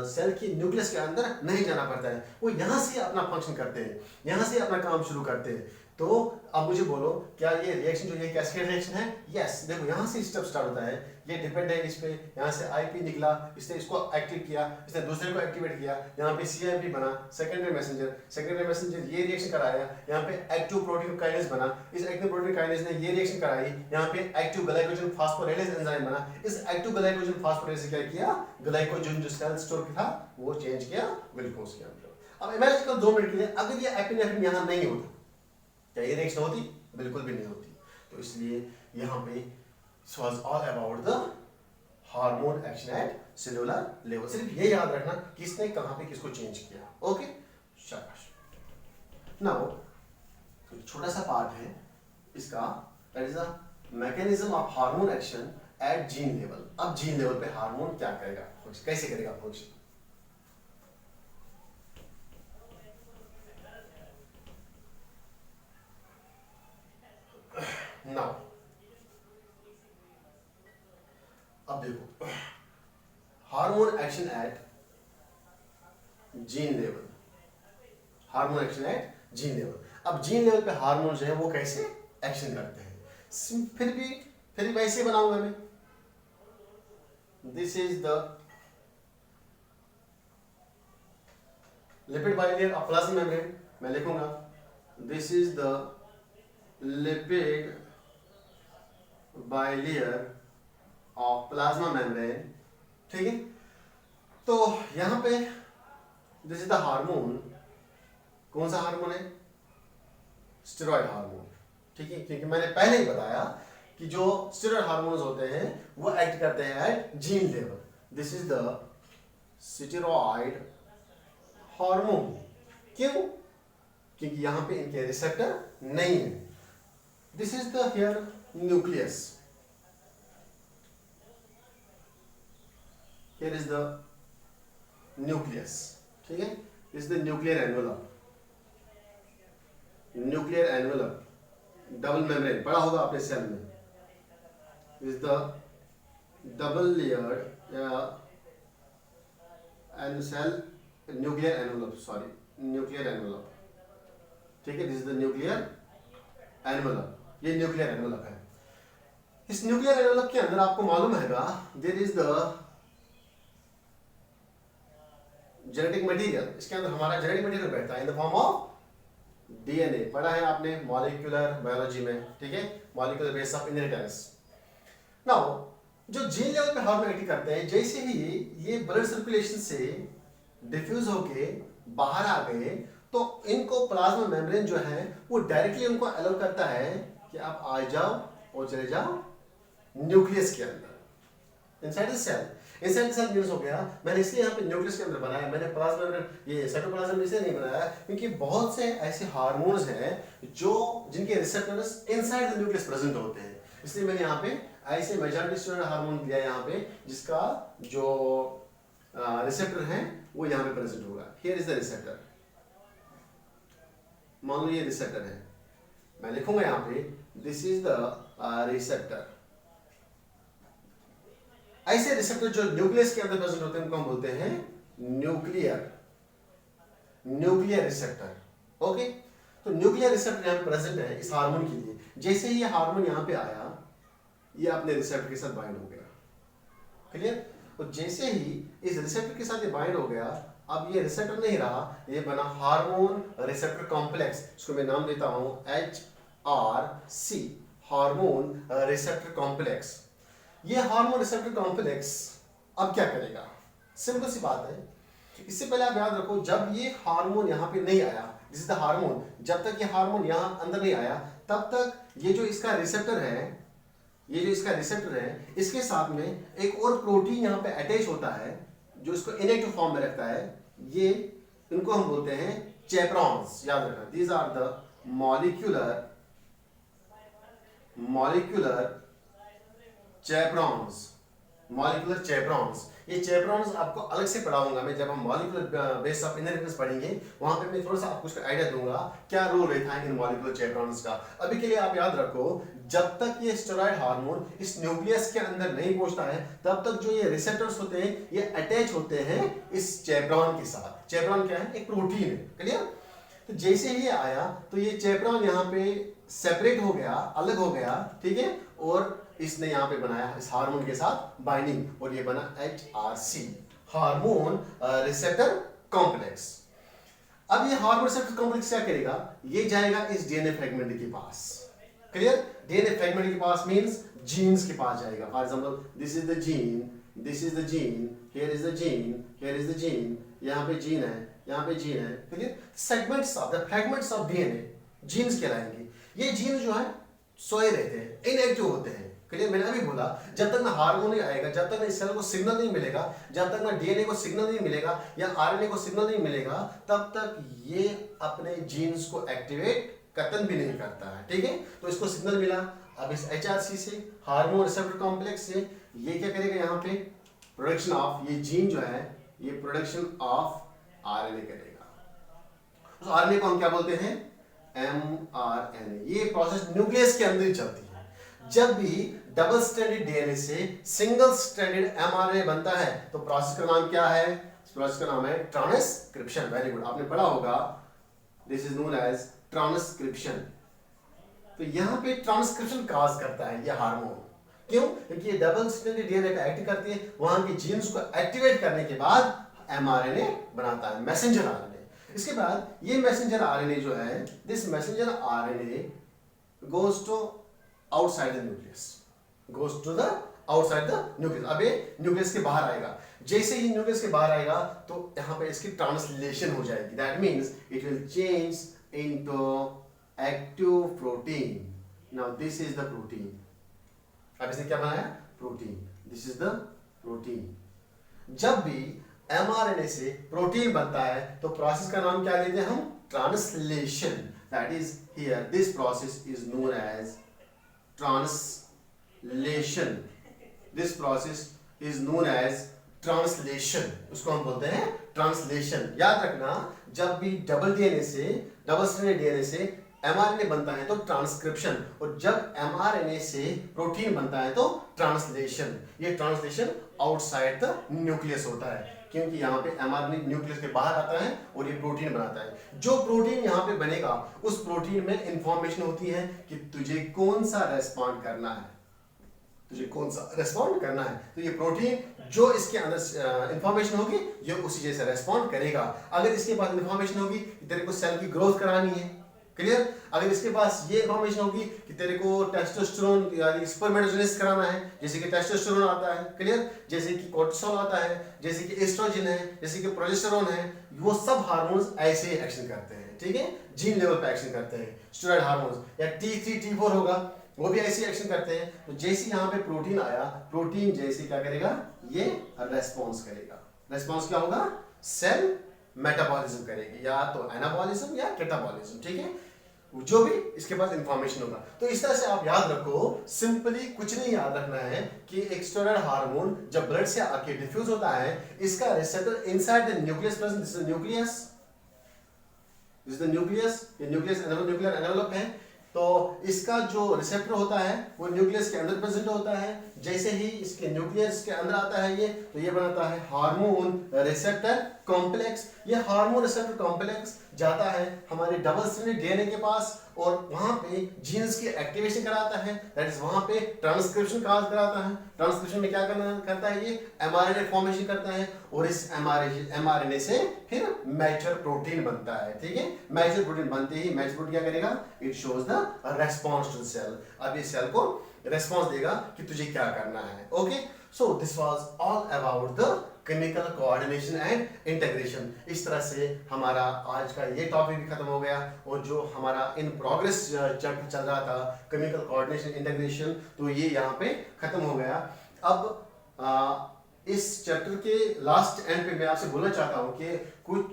सेल की न्यूक्लियस के अंदर नहीं जाना पड़ता है, वो यहाँ से अपना फंक्शन करते हैं, यहाँ से अपना काम शुरू करते हैं। तो अब मुझे बोलो, क्या ये रिएक्शन जो ये कैस्केड रिएक्शन है? यस, देखो यहाँ से स्टेप स्टार्ट होता है, ये डिपेंड है इस पे, यहाँ से आईपी निकला, इसने इसको एक्टिव किया, इसने दूसरे को एक्टिवेट किया, यहाँ पे सीआईपी बना, सेकेंडरी मैसेंजर ये रिएक्शन कराया, यहाँ पे एक्टिव प्रोटीन काइनेज बना, इस एक्टिव प्रोटीन काइनेज ने ये रिएक्शन कराई, यहाँ पे एक्टिव ग्लाइकोजन फास्फोराइलेज एंजाइम बना, इस एक्टिव ग्लाइकोजन फास्फोराइलेज से क्या किया, ग्लाइकोजन जो सेल स्टोर था वो चेंज किया ग्लूकोज के अंदर। अब इमेजिन करो 2 मिनट के लिए, अगर ये एपिनेफ्रिन यहाँ नहीं होता, क्या ये रिएक्शन होती? बिल्कुल भी नहीं होती। तो इसलिए यहाँ पे it was all about the hormone action at cellular level. सिर्फ ये याद रखना किसने कहाँ पे किसको चेंज किया, ओके, शाबाश। नाउ छोटा सा पार्ट है इसका, that is the mechanism of hormone action eight gene level. अब जीन लेवल पे हार्मोन क्या करेगा, कैसे करेगा फंक्शन। नाउ अब देखो, hormone action eight gene level, hormone action eight gene level. अब जीन लेवल पे हार्मोन जो है वो कैसे एक्शन करते हैं, फिर भी वैसे बनाऊंगा मैं। This is the lipid bilayer of plasma membrane, मैं लिखूंगा this is the lipid bilayer of plasma membrane, ठीक है। तो यहां पे दिस इज द हार्मोन, कौन सा हार्मोन है, स्टेरॉइड हार्मोन, ठीक है, क्योंकि मैंने पहले ही बताया कि जो स्टेरॉइड हार्मोन्स होते हैं वो एक्ट करते हैं at gene level. This is the steroid hormone, क्यों, क्योंकि यहां पे इनके रिसेप्टर नहीं है। This is the here nucleus, here is the nucleus, ठीक है, this is the nuclear envelope, nuclear envelope, double membrane पढ़ा होगा आपने सेल में, this is the double layered and cell nuclear envelope, sorry nuclear envelope, ठीक है, this is the nuclear envelope, ये nuclear envelope है। इस nuclear envelope के अंदर आपको मालूम हैगा there is the genetic material, इसके अंदर हमारा जेनेटिक मटेरियल बैठता है in the form of DNA, पढ़ा है आपने मॉलिक्यूलर बायोलॉजी में, ठीक है, molecular base of inheritance. Now जो जीन लेवल पे हार्मोन एक्ट करते हैं, जैसे ही ये ब्लड सर्कुलेशन से डिफ्यूज होके बाहर आ गए, तो इनको प्लाज्मा मेम्ब्रेन जो है वो डायरेक्टली उनको अलाउ करता है कि आप आ जाओ और चले जाओ न्यूक्लियस के अंदर, inside the cell. Inside cell means हो गया, मैंने इसलिए यहाँ पे न्यूक्लियस के अंदर बनाया, मैंने प्लाज्मा मेम्ब्रेन ये साइटोप्लाज्म इसलिए नहीं बनाया क्योंकि बहुत से ऐसे हार्मोन्स हैं जो जिनके receptors inside the nucleus present होते हैं, इसलिए मैंने यहाँ पे ऐसे मेजॉरिटी स्टेरॉइड हार्मोन दिया यहाँ पे जिसका जो रिसेप्टर है वो यहाँ पे प्रेजेंट होगा। हियर इज द रिसेप्टर, मान लो ये रिसेप्टर है, मैं लिखूंगा यहाँ पे दिस इज द रिसेप्टर। ऐसे रिसेप्टर जो न्यूक्लियस के अंदर प्रेजेंट होते हैं उनको हम बोलते हैं न्यूक्लियर रिसेप्टर, ओके। तो न्यूक्लियर रिसेप्टर यहाँ पे प्रेजेंट है इस हार्मोन के लिए। जैसे ही ये हार्मोन यहाँ पे आया, ये अपने रिसेप्टर के साथ बाइंड हो गया, क्लियर। तो जैसे ही इस रिसेप्टर के साथ ये बाइंड हो गया, अब ये रिसेप्टर नहीं रहा, ये बना हार्मोन रिसेप्टर कॉम्प्लेक्स, इसको मैं नाम देता हूं HRC, हार्मोन रिसेप्टर कॉम्प्लेक्स। ये हार्मोन रिसेप्टर कॉम्प्लेक्स अब क्या करेगा? सिंपल सी बात है, इससे पहले आप याद रखो, जब ये हार्मोन यहाँ पे नहीं आया, दिस इज द हार्मोन, जब तक ये हार्मोन यहाँ अंदर नहीं आया तब तक ये जो इसका रिसेप्टर है, ये जो इसका रिसेप्टर है, इसके साथ में एक और प्रोटीन यहाँ पे अटैच होता है जो इसको इनएक्टिव फॉर्म में रखता है। ये इनको हम बोलते हैं चेप्रॉन्स, याद रखना, these are the molecular chaperones, molecular chaperones. ये चेप्रॉन्स आपको अलग से पढ़ाऊंगा मैं, जब हम मॉलिक्यूलर बेस ऑफ इनहेरिटेंस पढ़ेंगे वहां पे मैं थोड़ा सा आपको उसका आइडिया दूंगा क्या रोल रहता है इन मॉलिक्यूलर चेप्रॉन्स का। अभी के लिए आप याद रखो, जब तक ये स्टेरॉइड हार्मोन इस न्यूक्लियस के अंदर नहीं पहुंचता है तब तक जो ये रिसेप्टर्स होते हैं ये अटैच होते हैं इस चेप्रॉन के साथ। चेप्रॉन क्या है? एक प्रोटीन है, क्लियर? तो जैसे ही ये आया तो ये चेप्रॉन यहाँ पे सेपरेट हो गया, अलग हो गया, ठीक है, और इसने यहाँ पे बनाया इस हार्मोन के साथ बाइंडिंग और ये बना HRC, हार्मोन रिसेप्टर कॉम्प्लेक्स। अब ये हार्मोन रिसेप्टर कॉम्प्लेक्स क्या करेगा? ये जाएगा इस डीएनए फ्रेगमेंट के पास, क्लियर? डीएनए फ्रेगमेंट के पास मींस जीन्स के पास जाएगा। For example this is the gene, this is the gene, here is the gene, here is the gene, यहाँ पे जीन है, यहाँ पे जीन है, clear? Segments of the fragments of DNA genes कहलाएंगे। ये जीन जो है सोए रहते हैं, इनएक्टिव होते हैं, क्लियर? मैंने अभी बोला जब तक ना हार्मोन नहीं आएगा, जब तक ना इस सेल को सिग्नल नहीं मिलेगा, जब तक ना डीएनए को सिग्नल नहीं मिलेगा या आरएनए को सिग्नल नहीं मिलेगा, तब तक ये अपने जीन्स को एक्टिवेट कतन भी नहीं करता है, ठीक है? तो इसको सिग्नल मिला, अब इस HRC से, हार्मोन रिसेप्टर कॉम्प्लेक्स से, ये क्या करेगा? यहाँ पे प्रोडक्शन ऑफ, ये जीन जो है ये प्रोडक्शन ऑफ आरएनए करेगा। उस आरएनए को हम क्या बोलते हैं? mRNA। ये प्रोसेस न्यूक्लियस के अंदर ही चलती है। जब भी डबल स्ट्रैंडेड डीएनए से सिंगल स्ट्रैंडेड mRNA बनता है तो प्रोसेस का नाम क्या है? इस प्रोसेस का नाम है ट्रांसक्रिप्शन। वेरी गुड, आपने पढ़ा होगा, this is known as transcription. तो यहां पे ट्रांसक्रिप्शन काज करता है ये हार्मोन। क्यों? क्योंकि ये डबल स्ट्रैंडेड डीएनए का एक्ट करती है, वहां के जीन्स को एक्टिवेट करने के बाद mRNA बनाता है, मैसेंजर आरएनए। इसके बाद ये मैसेंजर आरएनए जो है, this messenger RNA goes to outside the nucleus, goes to the outside the nucleus. अब ये न्यूक्लियस के बाहर आएगा, जैसे ही न्यूक्लियस के बाहर आएगा तो यहाँ पे इसकी ट्रांसलेशन हो जाएगी। That means it will change into active protein. Now this is the protein. अब इसने क्या बनाया? Protein. This is the protein. जब भी mRNA से प्रोटीन बनता है तो प्रोसेस का नाम क्या लेते हैं हम? Translation. That is here this process is known as translation. This process is known as translation, उसको हम बोलते हैं ट्रांसलेशन। याद रखना, जब भी डबल डीएनए से, डबल स्ट्रैंडेड डीएनए से mRNA बनता है तो ट्रांसक्रिप्शन, और जब mRNA से प्रोटीन बनता है तो ट्रांसलेशन। ये ट्रांसलेशन आउटसाइड द न्यूक्लियस होता है, क्योंकि यहाँ पे mRNA न्यूक्लियस के बाहर आता है और ये प्रोटीन बनाता है। जो प्रोटीन यहाँ पे बनेगा उस प्रोटीन में इंफॉर्मेशन होती है कि तुझे कौन सा रेस्पॉन्ड करना है, तुझे कौन सा रेस्पॉन्ड करना है। तो ये प्रोटीन जो इसके अंदर इंफॉर्मेशन होगी ये उसी जैसे रेस्पॉन्ड करेगा। अगर इसके पास इंफॉर्मेशन होगी कि तेरे को सेल की ग्रोथ करानी है, क्लियर? अगर इसके पास ये इंफॉर्मेशन होगी कि तेरे को टेस्टोस्टेरोन यानी स्पर्मेटोजेनेसिस कराना है, जैसे कि टेस्टोस्टेरोन आता है, क्लियर? जैसे कि कोर्टिसोल आता है, जैसे कि एस्ट्रोजन है, जैसे कि प्रोजेस्टेरोन है, वो सब हार्मोन्स ऐसे ही एक्शन करते हैं, ठीक है? जीन लेवल पे एक्शन करते हैं। स्टेरॉइड हार्मोन्स या T3 T4 होगा, वो भी ऐसे एक्शन करते हैं। तो जैसे यहाँ पे प्रोटीन आया, प्रोटीन जैसे क्या करेगा? ये रेस्पॉन्स करेगा। रेस्पॉन्स क्या होगा? सेल मेटाबॉलिज्म करेगी, या तो एनाबॉलिज्म या कैटाबॉलिज्म, ठीक है? जो भी इसके पास इंफॉर्मेशन होगा। तो इस तरह से आप याद रखो, सिंपली कुछ नहीं याद रखना है कि एक स्टेरॉइड हार्मोन जब ब्लड से आके डिफ्यूज होता है, इसका receptor inside the nucleus present, this is nucleus, this is the nucleus, ये न्यूक्लियस न्यूक्लियर एनवेलप है। तो इसका जो रिसेप्टर होता है वो न्यूक्लियस के अंदर प्रेजेंट होता है। जैसे ही इसके न्यूक्लियस के अंदर आता है ये, तो ये बनाता है हार्मोन रिसेप्टर कॉम्प्लेक्स। ये हार्मोन रिसेप्टर कॉम्प्लेक्स जाता है हमारे डबल स्ट्रैंडेड डीएनए के पास और वहां पे जीन्स की एक्टिवेशन कराता है, दैट इज वहां पे ट्रांसक्रिप्शन कराता है। ट्रांसक्रिप्शन में क्या करता है ये एमआरएनए फॉर्मेशन करता है और इस एमआरएनए से फिर मैच्योर प्रोटीन बनता है। ठीक है, मैच्योर प्रोटीन बनते ही मैच्योर प्रोटीन क्या करेगा, it shows the response to cell. अब ये सेल को रेस्पॉन्स देगा कि तुझे क्या करना है। Okay, so this was all about the chemical coordination and integration. इस तरह से हमारा आज का ये टॉपिक भी खत्म हो गया और जो हमारा इन प्रोग्रेस चैप्टर चल रहा था केमिकल कोऑर्डिनेशन इंटीग्रेशन, तो ये यहाँ पे खत्म हो गया। अब इस चैप्टर के लास्ट एंड पे मैं आपसे बोलना चाहता हूँ कि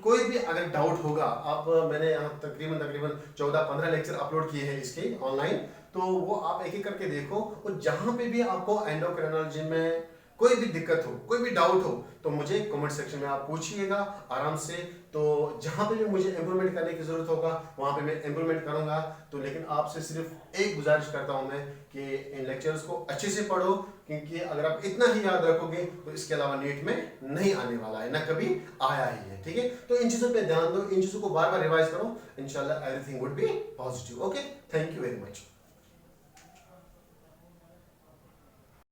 कोई भी अगर डाउट होगा, आप मैंने यहाँ तकरीबन 14-15 लेक्चर अपलोड किए हैं इसके ऑनलाइन, तो वो आप एक एक करके देखो और जहाँ पे भी आपको एंडोक्रिनोलॉजी में कोई भी दिक्कत हो, कोई भी डाउट हो, तो मुझे कमेंट सेक्शन में आप पूछिएगा आराम से। तो जहाँ पे भी मुझे इम्प्रूवमेंट करने की जरूरत होगा वहाँ पे मैं इम्प्रूवमेंट करूँगा। तो लेकिन आपसे सिर्फ एक गुजारिश करता हूँ मैं कि इन लेक्चर्स को अच्छे से पढ़ो, क्योंकि अगर आप इतना ही याद रखोगे तो इसके अलावा नीट में नहीं आने वाला है, ना कभी आया ही है। ठीक है, तो इन चीज़ों पे ध्यान दो, इन चीज़ों को बार बार रिवाइज करो, इंशाल्लाह everything would be positive. Okay, thank you very much.